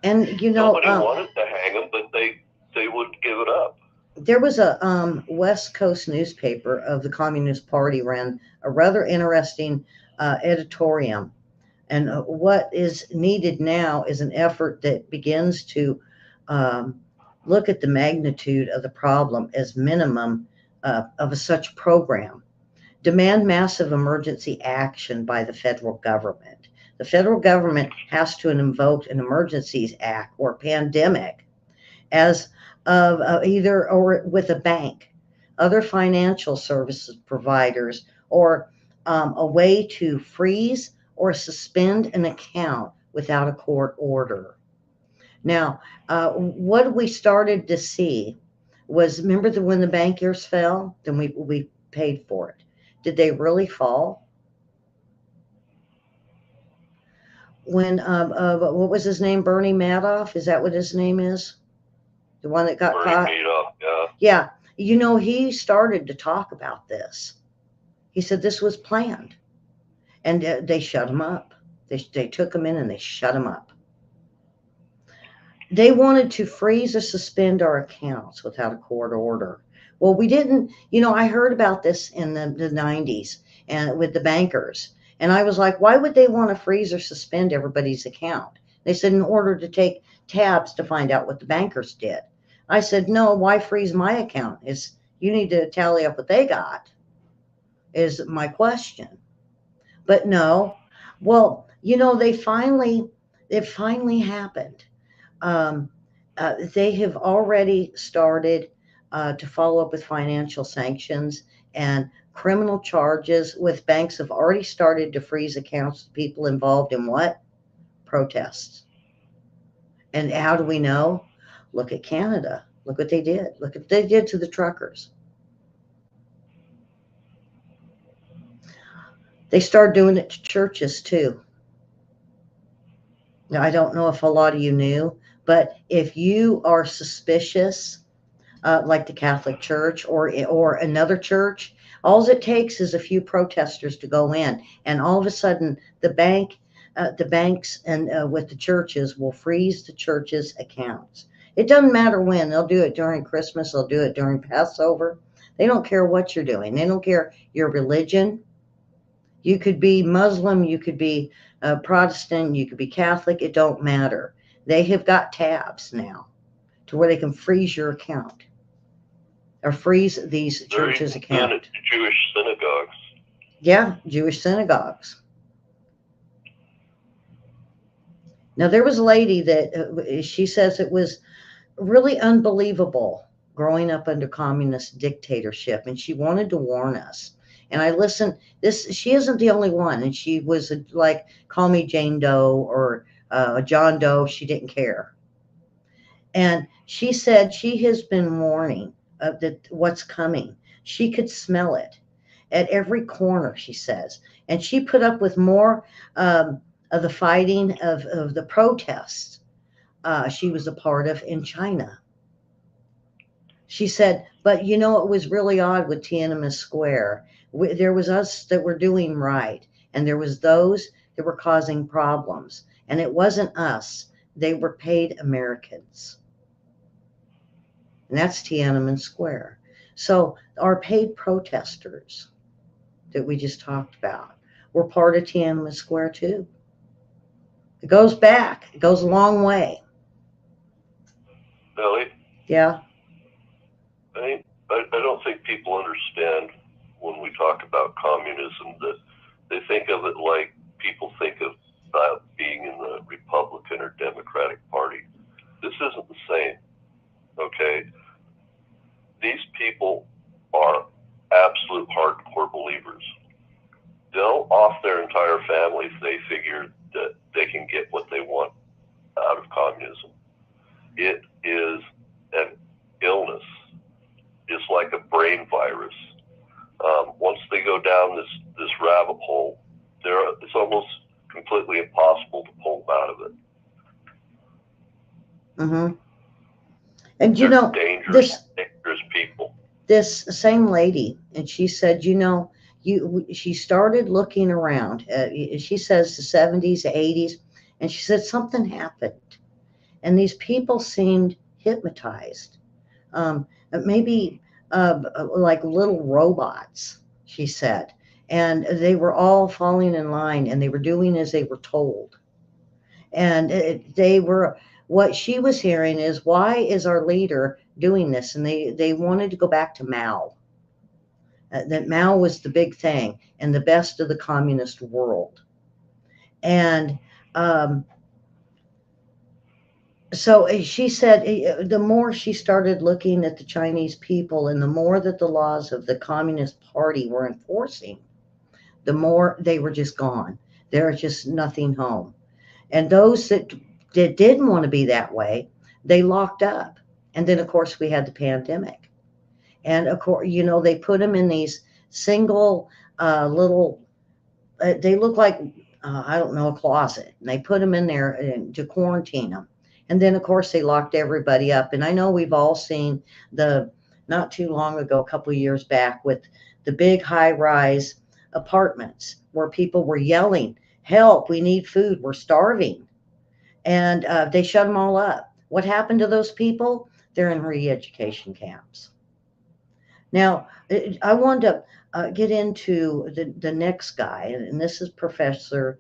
A: And
B: Nobody wanted to hang them, but they wouldn't give it up.
A: there was a West Coast newspaper of the Communist Party ran a rather interesting editorial. And what is needed now is an effort that begins to look at the magnitude of the problem as minimum of such program. Demand massive emergency action by the federal government. The federal government has to invoke an Emergencies Act or pandemic as of either or with a bank, other financial services providers, or a way to freeze or suspend an account without a court order. Now, what we started to see was, remember when the bankers fell, then we paid for it. Did they really fall? When what was his name? Bernie Madoff? Is that what his name is? The one that got
B: Bernie
A: caught?
B: Madoff,
A: Yeah.
B: yeah.
A: He started to talk about this. He said this was planned, and they shut him up. They took him in and they shut him up. They wanted to freeze or suspend our accounts without a court order. Well, we didn't, I heard about this in the 90s and with the bankers. And I was like, why would they want to freeze or suspend everybody's account? They said, in order to take tabs to find out what the bankers did. I said, no, why freeze my account? You need to tally up what they got, is my question. But no, well, it finally happened. Um, they have already started to follow up with financial sanctions, and criminal charges with banks have already started to freeze accounts of people involved in what? Protests. And how do we know? Look at Canada. Look what they did. Look what they did to the truckers. They started doing it to churches too. Now, I don't know if a lot of you knew, but if you are suspicious, like the Catholic Church or another church, all it takes is a few protesters to go in, and all of a sudden the banks and with the churches will freeze the churches' accounts. It doesn't matter when. They'll do it during Christmas. They'll do it during Passover. They don't care what you're doing. They don't care your religion. You could be Muslim, you could be Protestant, you could be Catholic. It don't matter. They have got tabs now to where they can freeze your account or freeze these
B: They're
A: churches'
B: even doing it
A: accounts.
B: to Jewish synagogues.
A: Yeah, Jewish synagogues. Now there was a lady that she says it was really unbelievable growing up under communist dictatorship, and she wanted to warn us. And I listened. This she isn't the only one, and she was like, call me Jane Doe or John Doe. She didn't care, and she said she has been warning of what's coming. She could smell it at every corner. She says, and she put up with more of the fighting of the protests she was a part of in China. She said, but it was really odd with Tiananmen Square. There was us that were doing right, and there was those that were causing problems, and it wasn't us. They were paid Americans, and that's Tiananmen Square. So our paid protesters that we just talked about were part of Tiananmen Square too. It goes back. It goes a long way.
B: Ellie,
A: Yeah.
B: I don't think people understand when we talk about communism that they think of it like people think of being in the Republican or Democratic Party. This isn't the same, okay? These people are absolute hardcore believers. They'll off their entire family if they figure that they can get what they want out of communism. It is an illness. It's like a brain virus. Once they go down this rabbit hole, it's almost completely impossible to pull them out of it.
A: Mm-hmm. And
B: They're dangerous people.
A: This same lady, and she said, she started looking around. She says the 70s, 80s, and she said something happened, and these people seemed hypnotized, maybe like little robots. She said, and they were all falling in line, and they were doing as they were told, and they were. What she was hearing is, why is our leader doing this? And they wanted to go back to Mao. That Mao was the big thing and the best of the communist world. And so she said, the more she started looking at the Chinese people and the more that the laws of the Communist Party were enforcing, the more they were just gone. There was just nothing home. And those that didn't want to be that way, they locked up. And then, of course, we had the pandemic. And, of course, they put them in these single little, they look like, I don't know, a closet. And they put them in there to quarantine them. And then, of course, they locked everybody up. And I know we've all seen not too long ago, a couple of years back, with the big high-rise apartments where people were yelling, help, we need food, we're starving. And they shut them all up. What happened to those people? They're in re-education camps. Now, I wanted to get into the next guy, and this is Professor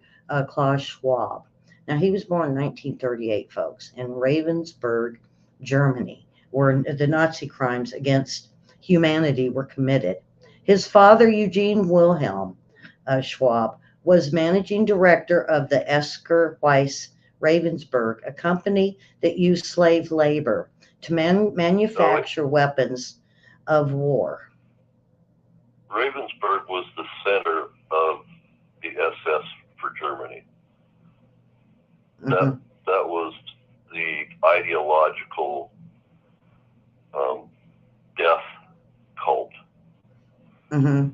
A: Klaus Schwab. Now, he was born in 1938, folks, in Ravensburg, Germany, where the Nazi crimes against humanity were committed. His father, Eugene Wilhelm Schwab, was managing director of the Esker Weiss Ravensburg, a company that used slave labor to
B: No,
A: manufacture weapons of war.
B: Ravensburg was the center of the SS for Germany.
A: Hmm.
B: That was the ideological death cult
A: Hmm.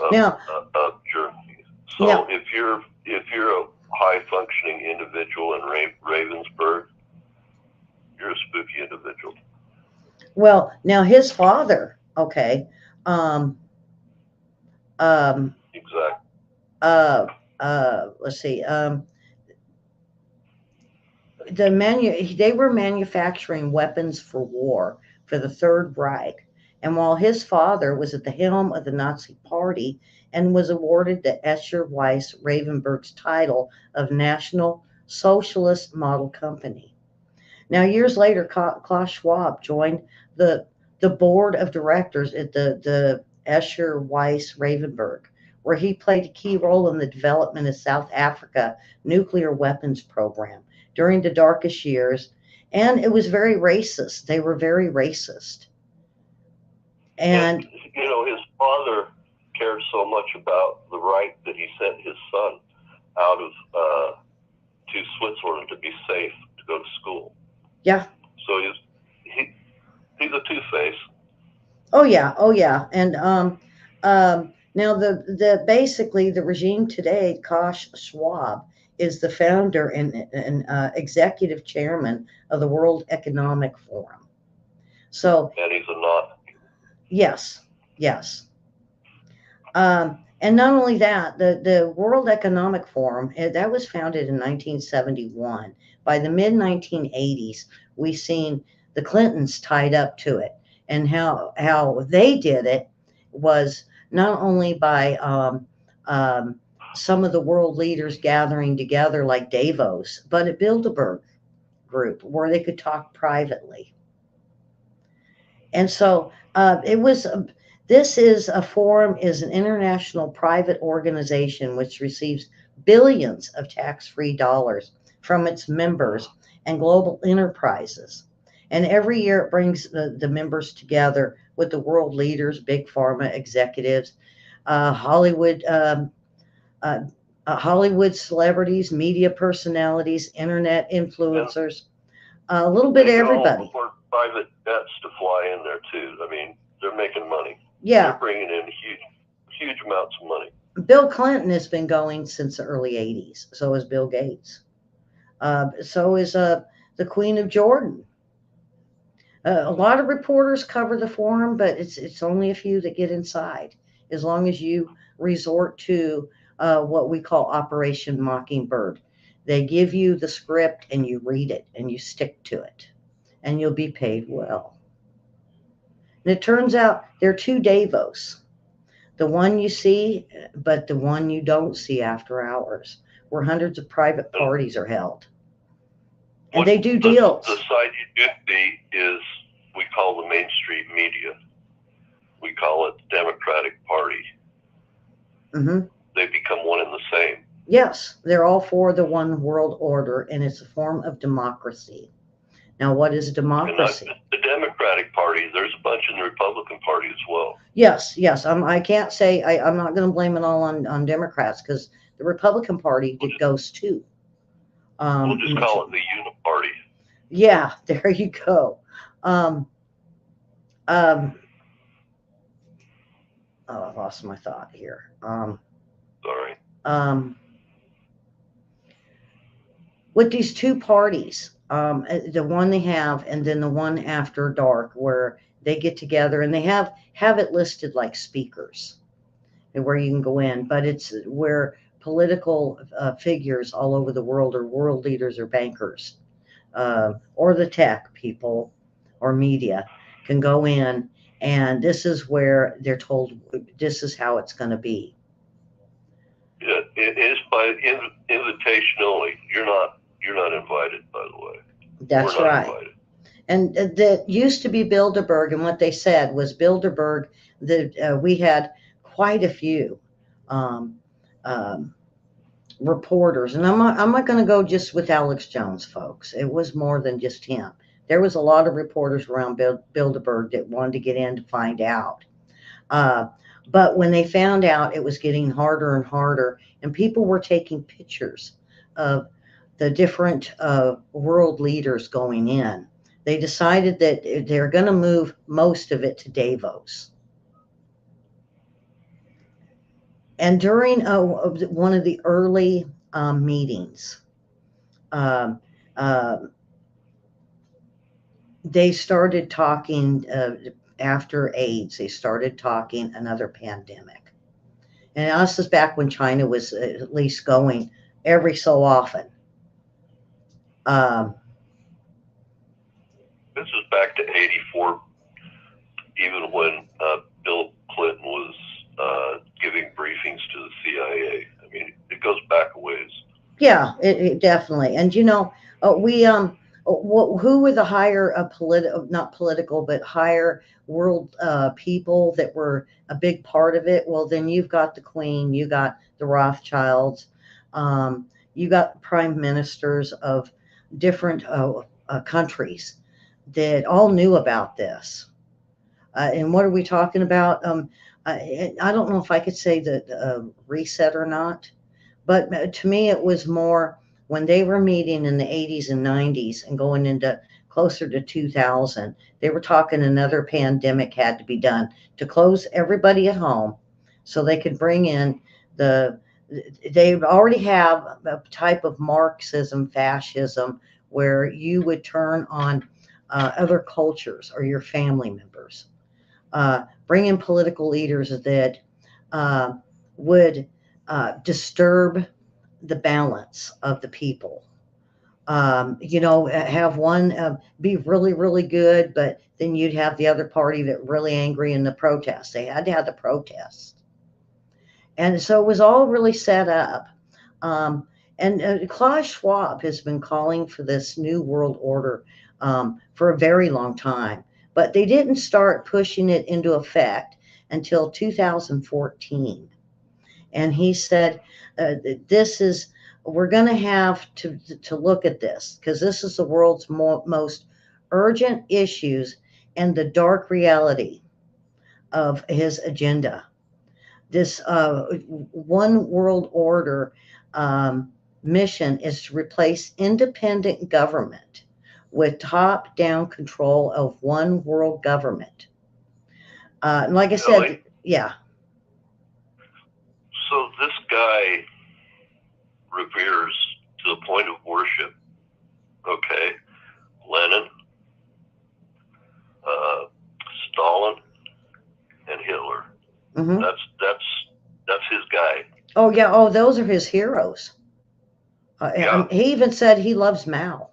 B: of,
A: Now,
B: of Germany. So
A: now,
B: if you're a high functioning individual in Ravensburg, you're a spooky individual.
A: well, now his father, okay, um, um,
B: Exactly.
A: let's see, they were manufacturing weapons for war for the Third Reich, and while his father was at the helm of the Nazi Party and was awarded the Escher Weiss Ravenberg's title of National Socialist Model Company. Now, years later, Klaus Schwab joined the the board of directors at the Escher Weiss Ravenberg, where he played a key role in the development of South Africa nuclear weapons program during the darkest years. And it was very racist. They were very racist.
B: And
A: And
B: his father cared so much about the right that he sent his son out of to Switzerland to be safe to go to school.
A: yeah,
B: So he's a two face.
A: oh yeah, oh yeah. And now the basically the regime today, Klaus Schwab, is the founder and executive chairman of the World Economic Forum. So
B: And he's a Nazi.
A: yes, yes. And not only that, the World Economic Forum that was founded in 1971. By the mid 1980s, we've seen the Clintons tied up to it, and how they did it was not only by some of the world leaders gathering together like Davos, but at Bilderberg Group where they could talk privately. And so it was. This is a forum is an international private organization which receives billions of tax-free dollars from its members and global enterprises. And every year it brings the members together with the world leaders, big pharma executives, uh, Hollywood, um, uh, Hollywood celebrities, media personalities, internet
B: And
A: influencers, a little bit
B: they
A: of
B: can all
A: everybody.
B: afford private jets to fly in there too. I mean, they're making money.
A: Yeah,
B: They're bringing in huge amounts of money.
A: Bill Clinton has been going since the early 80s. So is Bill Gates. So is the Queen of Jordan. A lot of reporters cover the forum, but it's only a few that get inside. As long as you resort to what we call Operation Mockingbird, they give you the script and you read it and you stick to it, and you'll be paid well. And it turns out there are two Davos. The one you see, but the one you don't see after hours, where hundreds of private
B: And
A: parties are held. And
B: what
A: they do
B: the
A: deals.
B: side you do see is we call the Main Street media. We call it the Democratic Party.
A: Hmm.
B: They become one and the same.
A: Yes, they're all for the one world order, and it's a form of democracy. Now, what is
B: And not
A: democracy?
B: just the Democratic Party, there's a bunch in the Republican Party as well.
A: Yes, yes. I can't say I'm not going to blame it all on Democrats because the Republican Party
B: We'll just,
A: goes too.
B: we'll just call it the Uniparty.
A: Yeah, there you go. Um, um, oh, I lost my thought here.
B: Sorry.
A: Um, with these two parties, the one they have, and then the one after dark, where they get together and they have it listed like speakers, and where you can go in, but it's where political figures all over the world, or world leaders or bankers, or the tech people or media can go in, and this is where they're told this is how it's going to be.
B: Yeah, it is by invitation only. You're not invited, by the way. We're
A: That's
B: not
A: right.
B: invited.
A: And that used to be Bilderberg, and what they said was Bilderberg that we had quite a few um, um, reporters, and I'm not going to go just with Alex Jones, folks. It was more than just him. There was a lot of reporters around Bilderberg that wanted to get in to find out. Uh, but when they found out, it was getting harder and harder, and people were taking pictures of the different world leaders going in. They decided that they're going to move most of it to Davos. And during one of the early meetings, um, uh, they started talking after AIDS, they started talking another pandemic. And this is back when China was at least going every so often. Um,
B: This is back to '84, even when Bill Clinton was giving briefings to the CIA. I mean, it goes back a ways.
A: yeah, it definitely. And who were the higher not political, but higher world people that were a big part of it? Well, then you've got the Queen, you got the Rothschilds, you got prime ministers of different countries that all knew about this. And what are we talking about? I don't know if I could say that reset or not, but to me, it was more when they were meeting in the 80s and 90s and going into closer to 2000, they were talking another pandemic had to be done to close everybody at home so they could bring in the, they already have a type of Marxism, fascism, where you would turn on other cultures or your family members. Bring in political leaders that uh, would disturb the balance of the people. Have one be really, really good, but then you'd have the other party that really angry in the protests. They had to have the protests. And so it was all really set up. Um, and Klaus Schwab has been calling for this new world order for a very long time, but they didn't start pushing it into effect until 2014. And he said, "This is we're going to have to look at this because this is the world's most urgent issues and the dark reality of his agenda. This one world order mission is to replace independent government with top-down control of one world government." And like I said,
B: Really?
A: yeah.
B: So this guy reveres to the point of worship. Okay, Lenin, uh, Stalin, and Hitler.
A: Hmm.
B: That's his guy.
A: Oh yeah. Oh, those are his heroes.
B: Yeah.
A: He even said he loves Mao.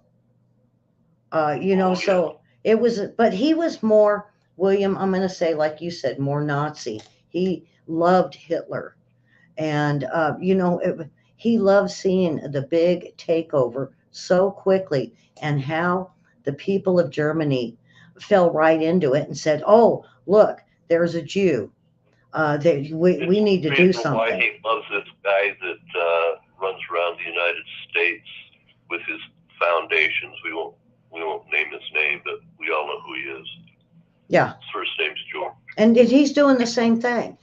B: Oh yeah.
A: So it was, but he was more, William, I'm going to say, like you said, more Nazi. He loved Hitler. And, he loved seeing the big takeover so quickly and how the people of Germany fell right into it and said, oh, look, there's a Jew. We
B: It's
A: need to
B: the
A: do
B: reason why
A: something.
B: he loves this guy that runs around the United States with his foundations. We won't name his name, but we all know who he is.
A: Yeah.
B: His first name's George.
A: And he's doing the same thing.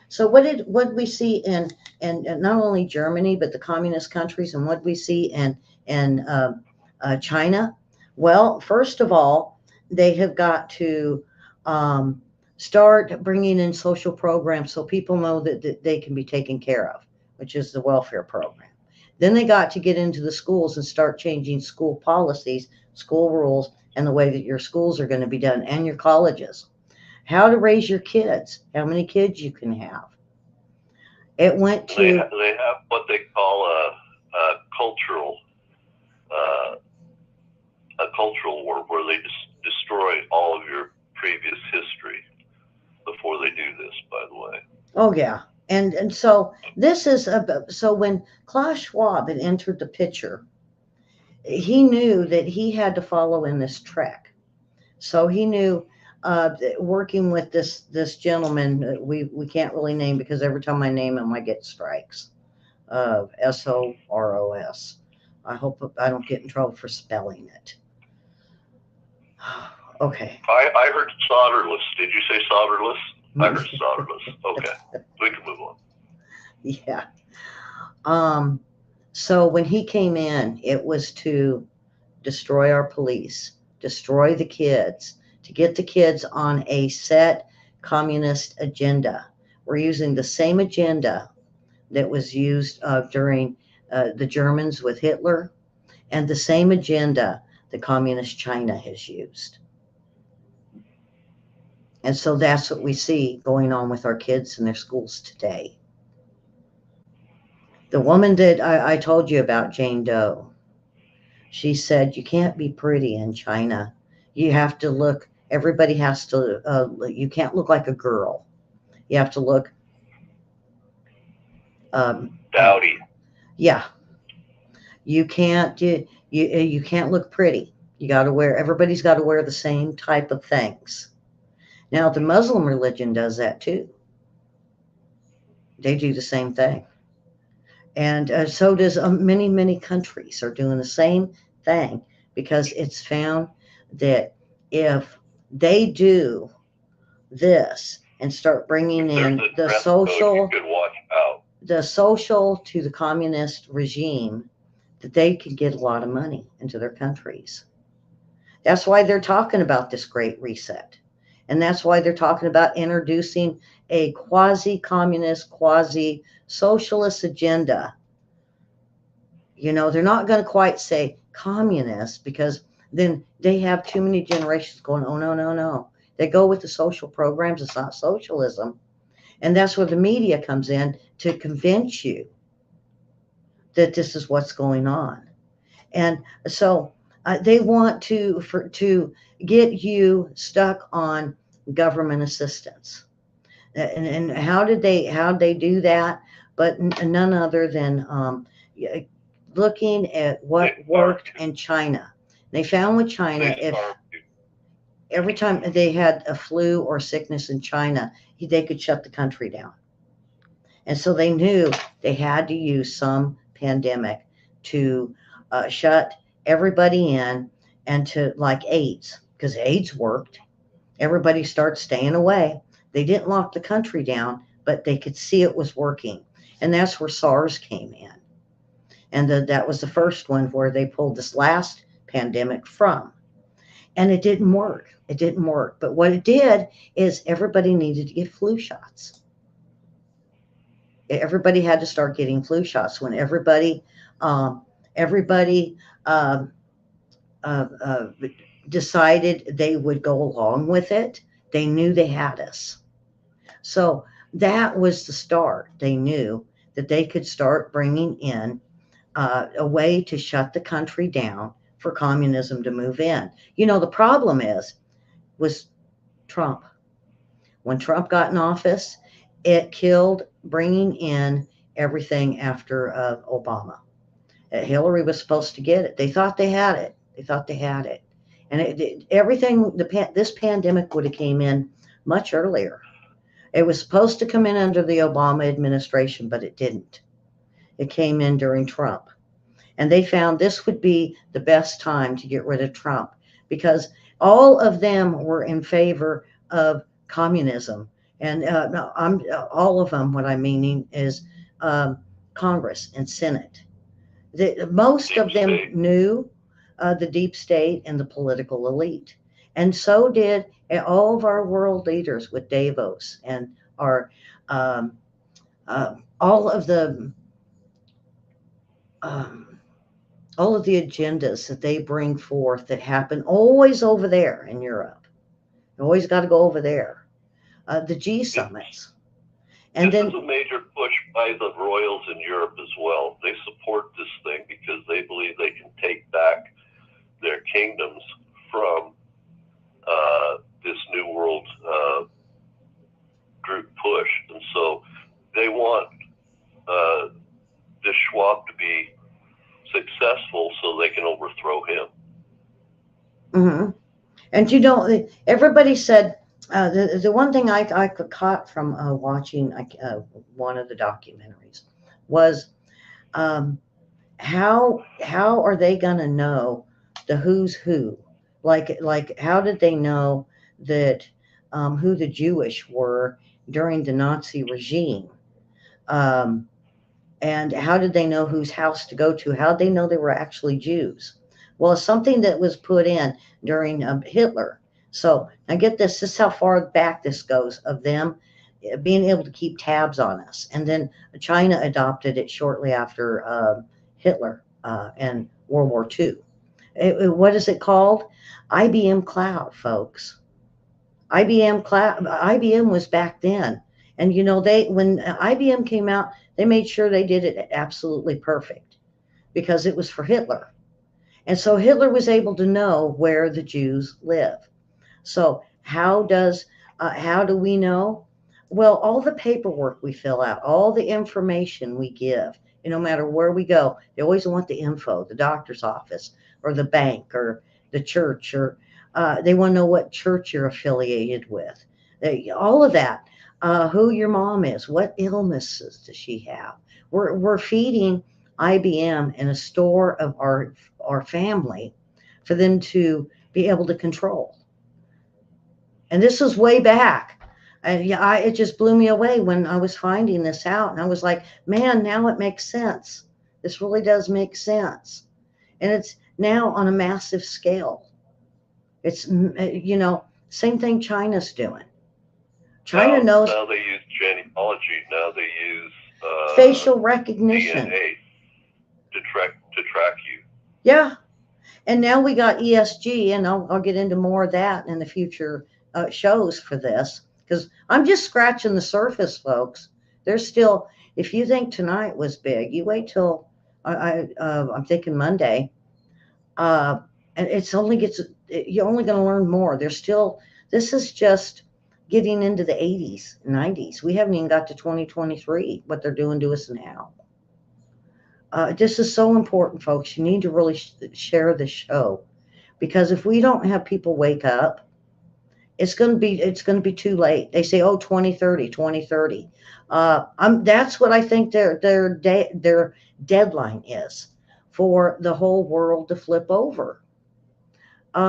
A: So what we see in not only Germany but the communist countries, and what we see in China? Well, first of all, they have got to um, start bringing in social programs so people know that they can be taken care of, which is the welfare program. Then they got to get into the schools and start changing school policies, school rules, and the way that your schools are going to be done, and your colleges, how to raise your kids, how many kids you can have. It went to,
B: They have what they call a cultural uh, a cultural war where they destroy all of your previous history before they do this, by the way.
A: Oh yeah. And so this is so when Klaus Schwab had entered the picture, he knew that he had to follow in this track. So he knew working with this gentleman we can't really name because every time I name him I get strikes. SOROS. I hope I don't get in trouble for spelling it. Okay.
B: I heard solderless. Did you say solderless? I heard solderless. Okay, we can move on.
A: Yeah. So when he came in, it was to destroy our police, destroy the kids, to get the kids on a set communist agenda. We're using the same agenda that was used during the Germans with Hitler, and the same agenda the communist China has used. And so that's what we see going on with our kids in their schools today. The woman that I told you about, Jane Doe, she said, you can't be pretty in China. You have to look, everybody has to, you can't look like a girl. You have to look,
B: Dowdy.
A: Yeah. You can't look pretty. You got to wear, everybody's got to wear the same type of things. Now, the Muslim religion does that too. They do the same thing. And so does many countries are doing the same thing because it's found that if they do this and start bringing in the social,
B: you could watch out.
A: the social to the communist regime, that they could get a lot of money into their countries. That's why they're talking about this great reset. And that's why they're talking about introducing a quasi-communist, quasi-socialist agenda. You know, they're not going to quite say communist because then they have too many generations going, oh, no, no, no. They go with the social programs. It's not socialism. And that's where the media comes in to convince you that this is what's going on. And so they want to get you stuck on government assistance. And how did they do that? But none other than looking at what worked in China. They found with China, if every time they had a flu or sickness in China, they could shut the country down. And so they knew they had to use some pandemic to shut everybody in, and to, like AIDS, because AIDS worked. Everybody started staying away. They didn't lock the country down, but they could see it was working. And that's where SARS came in. And that was the first one where they pulled this last pandemic from. And it didn't work. It didn't work. But what it did is everybody needed to get flu shots. Everybody had to start getting flu shots. When everybody um, um, decided they would go along with it, they knew they had us. So that was the start. They knew that they could start bringing in a way to shut the country down for communism to move in. You know, the problem was Trump. When Trump got in office, it killed bringing in everything after Obama. Hillary was supposed to get it. They thought they had it. They thought they had it. And everything, this pandemic would have came in much earlier. It was supposed to come in under the Obama administration, but it didn't. It came in during Trump. And they found this would be the best time to get rid of Trump because all of them were in favor of communism. And no, all of them, what I'm meaning is Congress and Senate. Most of them knew the deep state and the political elite. And so did all of our world leaders with Davos and our all of the all of the agendas that they bring forth that happen always over there in Europe. You always got to go over there. The G summits.
B: And this is a major push by the royals in Europe as well. They support this thing because they believe they can take back their kingdoms from this New World group push. And so they want this Schwab to be successful so they can overthrow him.
A: Mm-hmm. And you know, everybody said the one thing I caught from watching one of the documentaries was um, how are they going to know the who's who? Like how did they know that who the Jewish were during the Nazi regime? Um, and how did they know whose house to go to? How did they know they were actually Jews? Well, it's something that was put in during Hitler. So now get this. This is how far back this goes of them being able to keep tabs on us. And then China adopted it shortly after Hitler and World War II. What is it called? IBM Cloud, folks. IBM Cloud. IBM was back then, and you know they when IBM came out, they made sure they did it absolutely perfect because it was for Hitler, and so Hitler was able to know where the Jews live. So how do we know? Well, all the paperwork we fill out, all the information we give, no matter where we go, they always want the info, the doctor's office or the bank or the church, or they want to know what church you're affiliated with. All of that, who your mom is, what illnesses does she have. We're feeding IBM in a store of our family for them to be able to control. And this was way back. And yeah, it just blew me away when I was finding this out. And I was like, man, now it makes sense. This really does make sense. And it's now on a massive scale. It's, same thing China's doing. China knows
B: Now they use genealogy. Now they use
A: facial recognition.
B: DNA to track you.
A: Yeah. And now we got ESG, and I'll get into more of that in the future shows for this, because I'm just scratching the surface, folks. There's still, if you think tonight was big, you wait till I'm thinking Monday, and you're only going to learn more. There's still, this is just getting into the 80s, 90s. We haven't even got to 2023, what they're doing to us now. This is so important, folks. You need to really share the show, because if we don't have people wake up, it's going to be too late. They say, oh, 2030, 2030. That's what I think their deadline is for the whole world to flip over.
B: They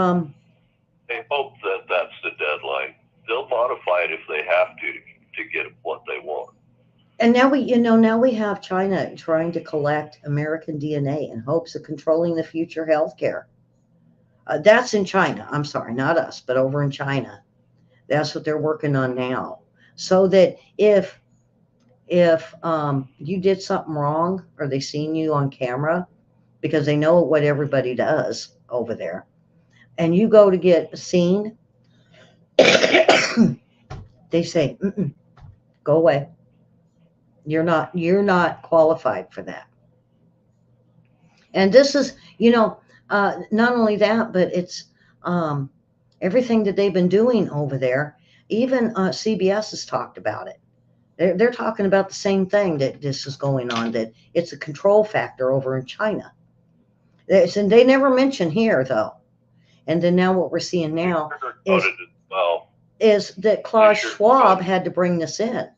B: hope that that's the deadline. They'll modify it if they have to get what they want.
A: And now we have China trying to collect American DNA in hopes of controlling the future healthcare. That's in China. I'm sorry, not us, but over in China. That's what they're working on now. So that if you did something wrong, or they seen you on camera, because they know what everybody does over there, and you go to get seen, they say, go away. You're not qualified for that. And this is, not only that, but it's um, everything that they've been doing over there. Even CBS has talked about it. They're talking about the same thing, that this is going on, that it's a control factor over in China. And they never mention here, though. And then now what we're seeing now is that Klaus Schwab had to bring this in.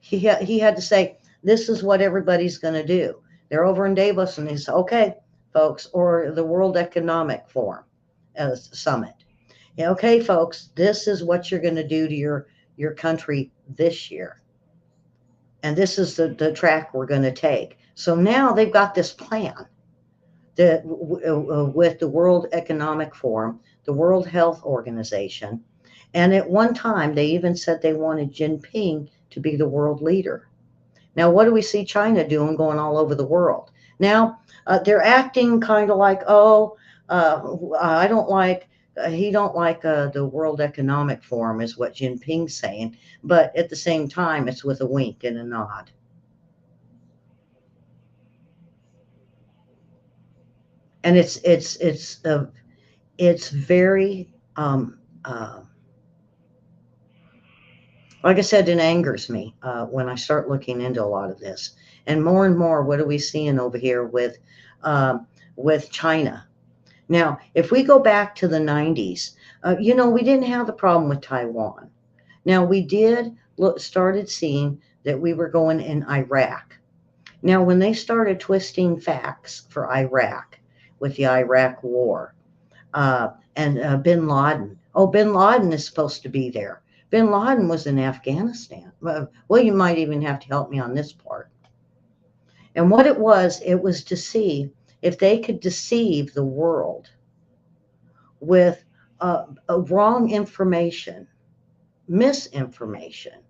A: He had to say, this is what everybody's going to do. They're over in Davos, and he said, okay, folks, or the World Economic Forum Summit. Yeah, okay, folks, this is what you're going to do to your country this year. And this is the track we're going to take. So now they've got this plan that with the World Economic Forum, the World Health Organization. And at one time, they even said they wanted Jinping to be the world leader. Now, what do we see China doing, going all over the world? Now, they're acting kind of like, I don't like, he don't like the World Economic Forum, is what Jinping's saying. But at the same time, it's with a wink and a nod. And it's very like I said, it angers me when I start looking into a lot of this. And more, what are we seeing over here um, with China? Now, if we go back to the 90s, we didn't have the problem with Taiwan. Now, we did started seeing that we were going in Iraq. Now, when they started twisting facts for Iraq with the Iraq war, and bin Laden. Oh, bin Laden is supposed to be there. Bin Laden was in Afghanistan. Well, you might even have to help me on this part. And what it was to see if they could deceive the world with wrong information, misinformation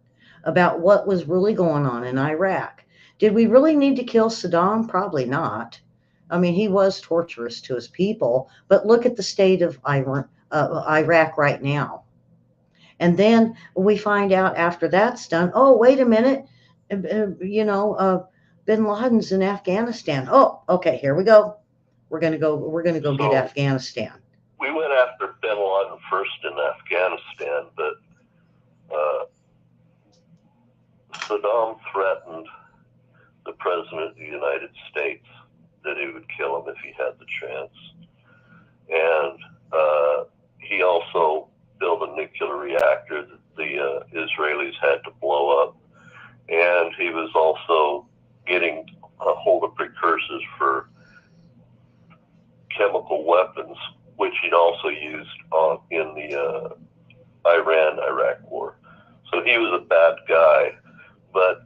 A: about what was really going on in Iraq. Did we really need to kill Saddam? Probably not. I mean, he was torturous to his people, but look at the state of Iraq right now. And then we find out after that's done, oh, wait a minute, bin Laden's in Afghanistan. Oh, okay, here we go. We're going to go get Afghanistan.
B: We went after bin Laden first in Afghanistan, but Saddam threatened the President of the United States that he would kill him if he had the chance. And he also built a nuclear reactor that the Israelis had to blow up. And he was also getting a hold of precursors for chemical weapons, which he'd also used in the Iran-Iraq war. So he was a bad guy. But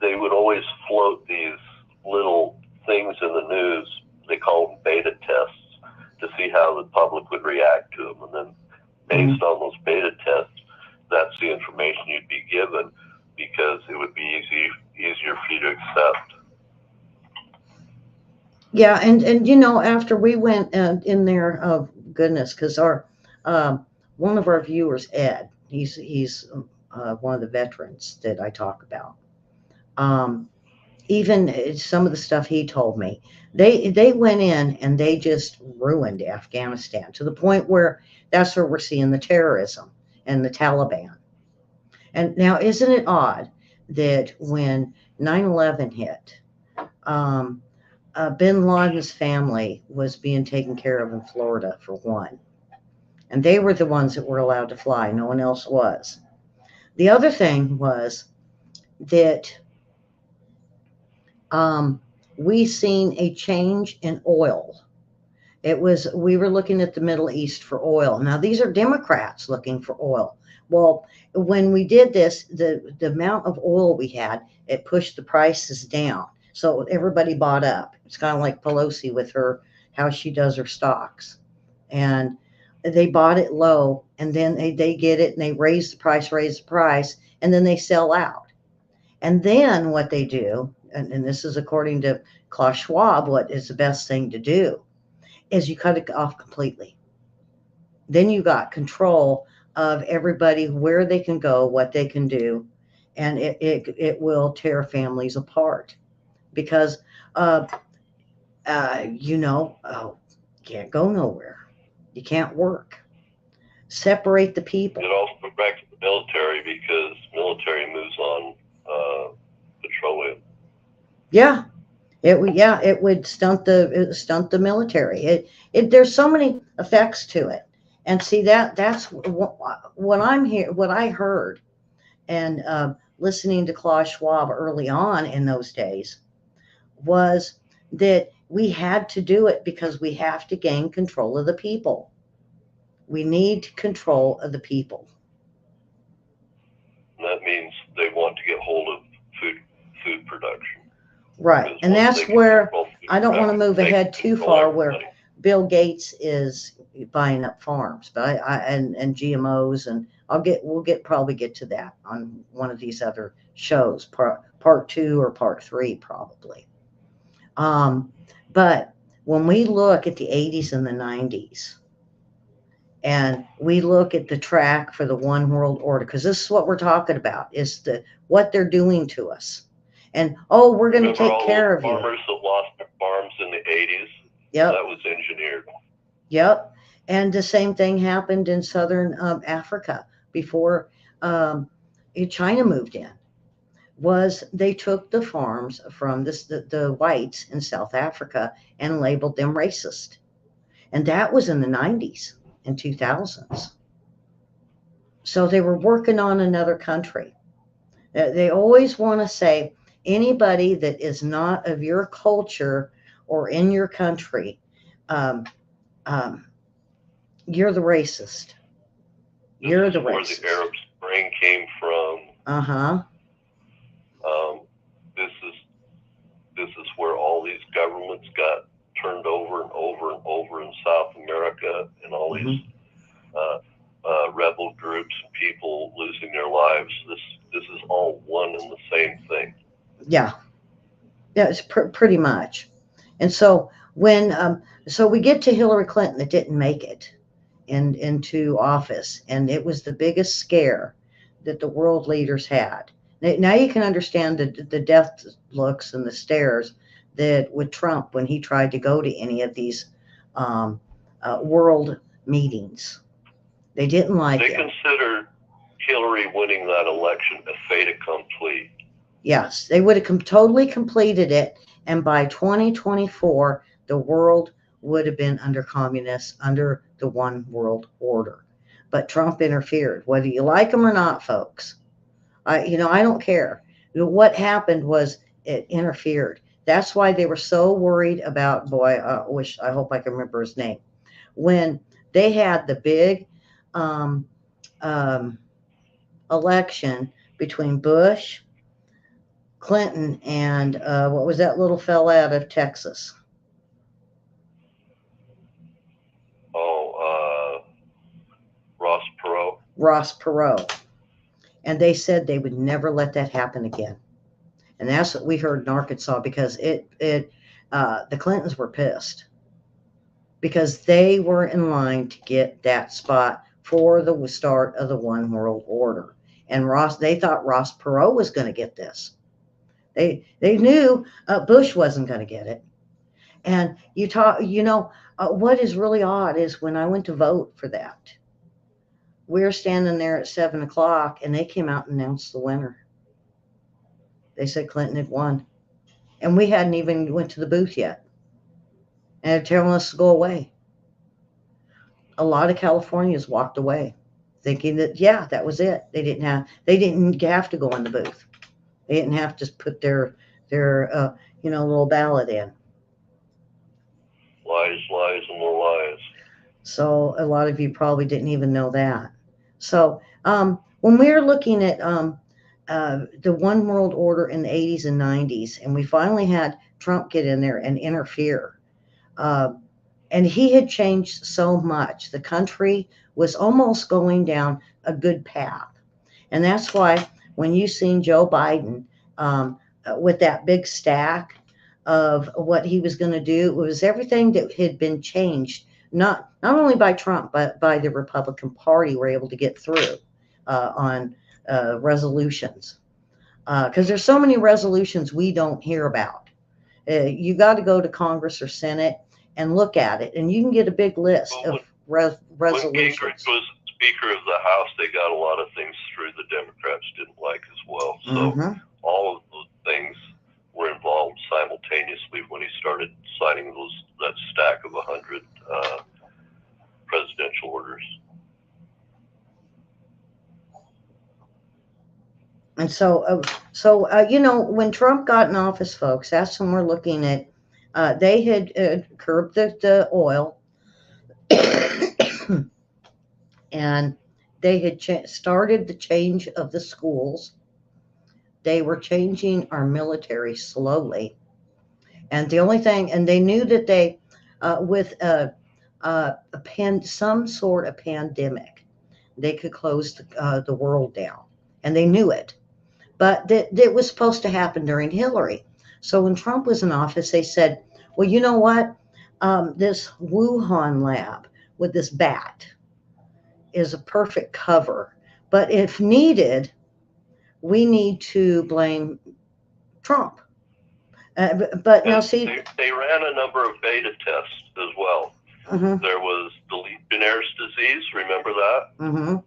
B: they would always float these little things in the news. They call them beta tests to see how the public would react to them. And then based on those beta tests, that's the information you'd be given because it would be easier for you to accept.
A: Yeah, and after we went in there, oh goodness, because our one of our viewers, Ed, he's one of the veterans that I talk about. Even some of the stuff he told me, they went in and they just ruined Afghanistan to the point where that's where we're seeing the terrorism and the Taliban. And now, isn't it odd that when 9/11 hit, bin Laden's family was being taken care of in Florida for one, and they were the ones that were allowed to fly. No one else was. The other thing was that we seen a change in oil. We were looking at the Middle East for oil. Now these are Democrats looking for oil. Well, when we did this, the amount of oil we had, it pushed the prices down. So everybody bought up. It's kind of like Pelosi with how she does her stocks. And they bought it low, and then they get it and they raise the price, and then they sell out. And then what they do, and this is according to Klaus Schwab, what is the best thing to do, is you cut it off completely. Then you got control of everybody, where they can go, what they can do, and it will tear families apart because, can't go nowhere. You can't work. Separate the people.
B: It also goes back to the military because military moves on petroleum.
A: Yeah, it would stunt the military. There's so many effects to it, and see that's what I'm here. What I heard, and listening to Klaus Schwab early on in those days, was that we had to do it because we have to gain control of the people. We need control of the people.
B: And that means they want to get hold of food production.
A: Right, and that's where I don't want to move ahead too far where Bill Gates is buying up farms, but and GMOs, and we'll probably get to that on one of these other shows, part 2 or part 3 probably. But when we look at the 80s and the 90s, and we look at the track for the one world order, because this is what we're talking about, is what they're doing to us. And we're going to take care of you.
B: Farmers that lost their farms in the 80s.
A: Yep.
B: That was engineered.
A: Yep. And the same thing happened in southern Africa before China moved in. Was they took the farms from the whites in South Africa and labeled them racist. And that was in the 90s and 2000s. So they were working on another country. They always want to say anybody that is not of your culture or in your country, um, um, you're the racist.
B: This
A: You're
B: is
A: the
B: where the
A: racist.
B: Arab Spring came from.
A: Uh-huh.
B: Um, this is where all these governments got turned over and over and over in South America, and all these
A: Hmm.
B: rebel groups and people losing their lives. This is all one and the same thing.
A: Yeah. Yeah, it's pretty much. And so when so we get to Hillary Clinton that didn't make it into office, and it was the biggest scare that the world leaders had. Now you can understand the death looks and the stares that with Trump when he tried to go to any of these um, world meetings. They didn't like
B: They
A: him.
B: considered Hillary winning that election a fait accompli.
A: Yes, they would have totally completed it, and by 2024, the world would have been under communists, under the one world order. But Trump interfered, whether you like him or not, folks. I don't care. What happened was it interfered. That's why they were so worried about. Boy, I hope I can remember his name. When they had the big um, um, election between Bush, Clinton, and what was that little fella out of Texas?
B: Oh, Ross Perot.
A: Ross Perot. And they said they would never let that happen again. And that's what we heard in Arkansas because the Clintons were pissed because they were in line to get that spot for the start of the one world order. And they thought Ross Perot was going to get this. They knew Bush wasn't going to get it. And what is really odd is when I went to vote for that, we were standing there at 7 o'clock and they came out and announced the winner. They said Clinton had won. And we hadn't even went to the booth yet. And they're telling us to go away. A lot of Californians walked away thinking that, yeah, that was it. They didn't have to go in the booth. They didn't have to put their little ballot in.
B: Lies, lies, and more lies.
A: So a lot of you probably didn't even know that. So when we're looking at the one world order in the 80s and 90s, and we finally had Trump get in there and interfere, uh, and he had changed so much. The country was almost going down a good path. And that's why when you seen Joe Biden with that big stack of what he was going to do, it was everything that had been changed, not only by Trump, but by the Republican Party were able to get through on resolutions. Because there's so many resolutions we don't hear about. You got to go to Congress or Senate and look at it, and you can get a big list of
B: When
A: resolutions.
B: Gingrich was Speaker of the House, they got a lot of things through the Democrats didn't like as well. So
A: Mm-hmm.
B: all of those things were involved simultaneously when he started signing that stack of 100 presidential orders.
A: And so, when Trump got in office, folks, that's when we're looking at. They had curbed the oil, and they had started the change of the schools. They were changing our military slowly, and the only thing, and they knew that they, with some sort of pandemic, they could close the world down, and they knew it. But that was supposed to happen during Hillary. So when Trump was in office, they said, well, you know what? This Wuhan lab with this bat is a perfect cover. But if needed, we need to blame Trump. But now
B: And
A: see,
B: they ran a number of beta tests as well.
A: uh-huh,
B: There was the Legionnaire's disease, remember that?
A: uh-huh,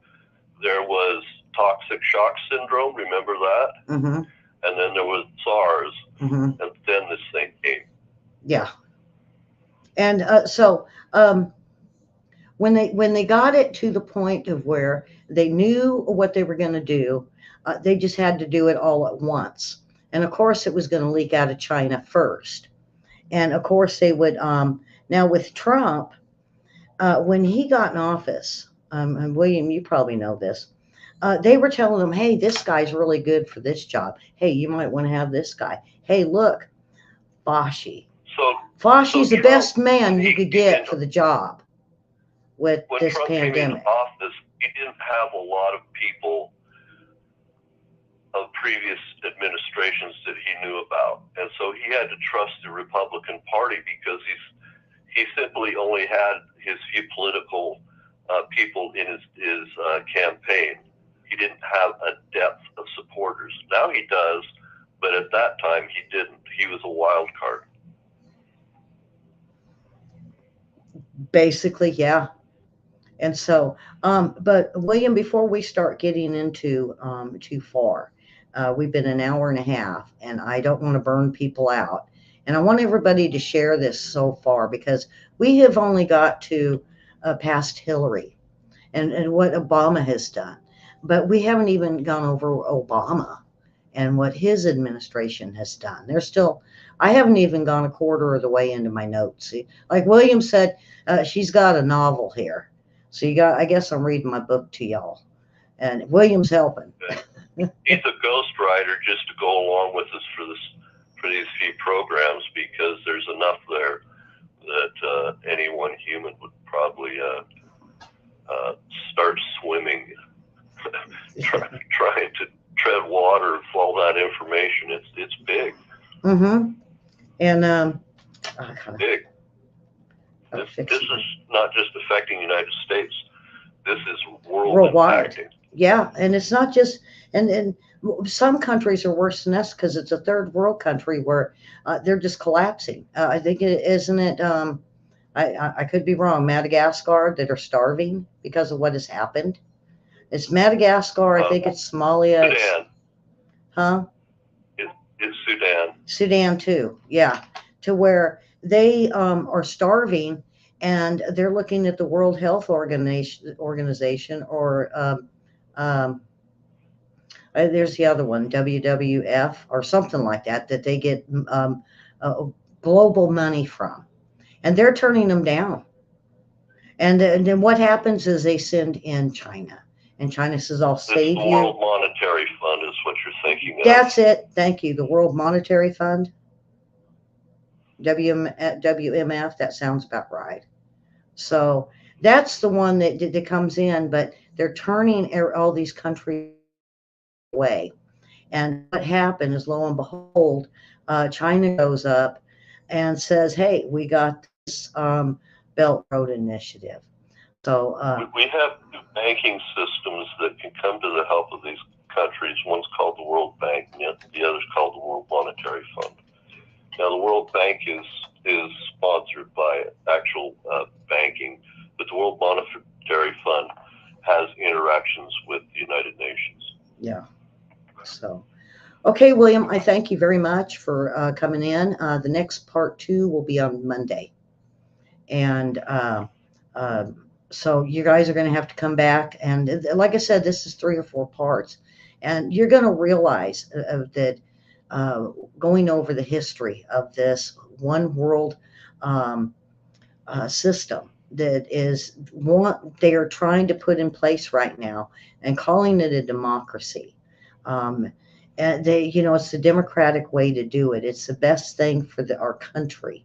B: There was toxic shock syndrome, remember that?
A: uh-huh,
B: And then there was SARS,
A: uh-huh.
B: and then this thing came.
A: Yeah. And so when they got it to the point of where they knew what they were going to do, they just had to do it all at once. And of course, it was going to leak out of China first. And of course, they would. Now with Trump, when he got in office, and William, you probably know this. They were telling them, "Hey, this guy's really good for this job. Hey, you might want to have this guy. Hey, look, Fauci.
B: So,
A: Fauci's the
B: Trump,
A: best
B: when
A: man
B: he
A: you could
B: came
A: get
B: in,
A: for the job with
B: when
A: this
B: Trump came into
A: pandemic."
B: office, he didn't have a lot of people of previous administrations that he knew about, and so he had to trust the Republican Party because he simply only had his few political people in his campaign. He didn't have a depth of supporters. Now he does, but at that time he didn't. He was a wild card.
A: Basically, yeah. And so, but William, before we start getting into too far, we've been an hour and a half, and I don't want to burn people out. And I want everybody to share this so far because we have only got to past Hillary and what Obama has done, but we haven't even gone over Obama and what his administration has done. There's still, I haven't even gone a quarter of the way into my notes. See, like William said, she's got a novel here. So you got, I guess I'm reading my book to y'all. And William's helping.
B: He's a ghostwriter just to go along with us for these few programs because there's enough there that any one human would probably start swimming, trying to tread water for all that information. It's big.
A: Mm-hmm. And
B: Big. This is not just affecting the United States. This is
A: worldwide.
B: Impacting.
A: Yeah, and it's not just, and some countries are worse than us because it's a third world country where they're just collapsing. I think it isn't it. I could be wrong. Madagascar that are starving because of what has happened. It's Madagascar. I think it's Somalia.
B: Sudan.
A: Huh?
B: It's Sudan.
A: Sudan too. Yeah, to where they are starving, and they're looking at the World Health Organization or there's the other one, WWF or something like that, that they get global money from, and they're turning them down. And then what happens is they send in China, and China says, "I'll save
B: the
A: you."
B: World Monetary Fund is what you're thinking of.
A: That's it. Thank you. The World Monetary Fund, WMF. That sounds about right. So that's the one that comes in, but they're turning all these countries away. And what happened is, lo and behold, China goes up and says, "Hey, we got this Belt Road Initiative." So
B: we have two banking systems that can come to the help of these countries. One's called the World Bank, and the other's called the World Monetary Fund. Now, the World Bank is sponsored by actual banking, but the World Monetary Fund has interactions with the United Nations.
A: Yeah. So, okay, William, I thank you very much for coming in. The next part 2 will be on Monday. And so you guys are going to have to come back. And like I said, this is 3 or 4 parts. And you're going to realize that going over the history of this one world system that is what they are trying to put in place right now and calling it a democracy. And it's the democratic way to do it. It's the best thing for our country.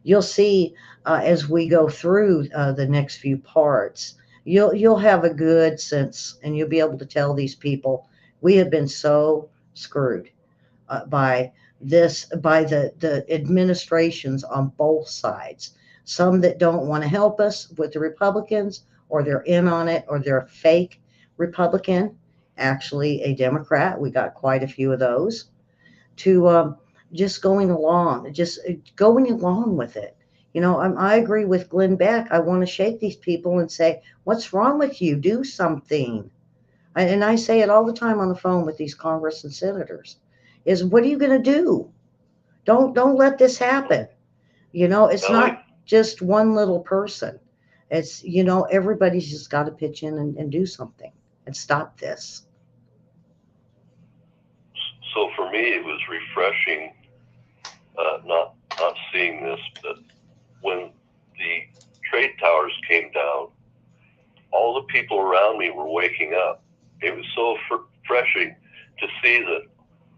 A: You'll see as we go through the next few parts, you'll have a good sense, and you'll be able to tell these people we have been so screwed by the administrations on both sides. Some that don't want to help us with the Republicans, or they're in on it, or they're a fake Republican, actually a Democrat. We got quite a few of those. To just going along, just going along with it. I agree with Glenn Beck. I want to shake these people and say, what's wrong with you? Do something. And I say it all the time on the phone with these Congress and senators is, what are you going to do? Don't let this happen. It's
B: Ellie,
A: not just one little person. It's, everybody's just got to pitch in and do something and stop this.
B: so for me, it was refreshing, not seeing this, but when the trade towers came down, all the people around me were waking up. It was so refreshing to see that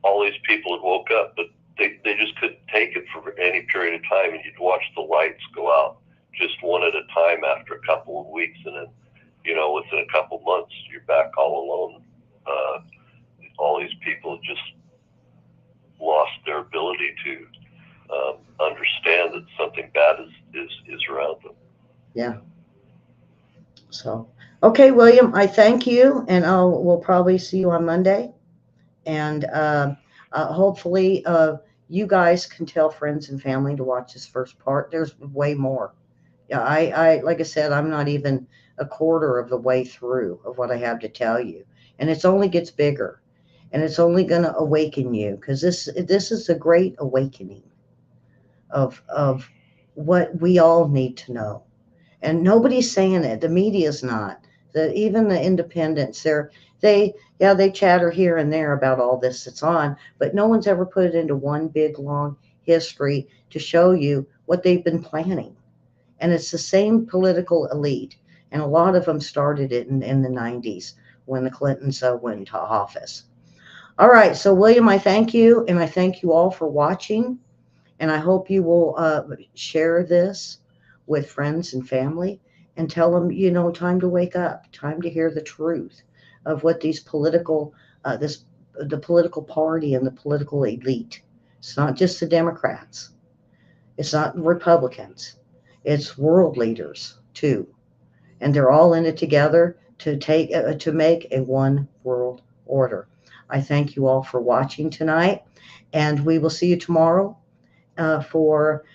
B: all these people had woke up, but they just couldn't take it for any period of time, and you'd watch the lights go out just one at a time after a couple of weeks, and then, within a couple of months, you're back all alone. All these people just lost their ability to understand that something bad is around them.
A: Yeah. So, okay, William, I thank you, and we'll probably see you on Monday. And hopefully, you guys can tell friends and family to watch this first part. There's way more. Yeah, like I said, I'm not even a quarter of the way through of what I have to tell you, and it's only gets bigger, and it's only going to awaken you, because this is a great awakening of what we all need to know. And nobody's saying it. The media's not. Even the independents, they chatter here and there about all this that's on, but no one's ever put it into one big long history to show you what they've been planning. And it's the same political elite, and a lot of them started it in the 90s when the Clintons went into office. All right, so William, I thank you, and I thank you all for watching, and I hope you will share this with friends and family and tell them, time to wake up, time to hear the truth of what these the political party and the political elite. It's not just the Democrats. It's not Republicans. It's world leaders too, and they're all in it together to make a one world order. I thank you all for watching tonight, and we will see you tomorrow for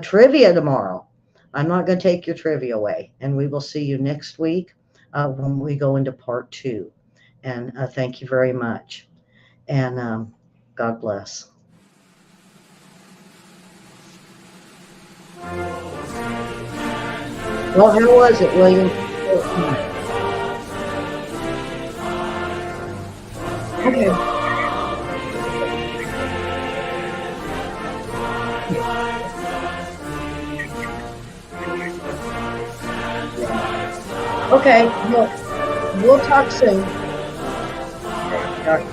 A: trivia tomorrow. I'm not going to take your trivia away, and we will see you next week when we go into part 2. And thank you very much, and God bless. Well, how was it, William? Okay. Okay, we'll talk soon. Okay,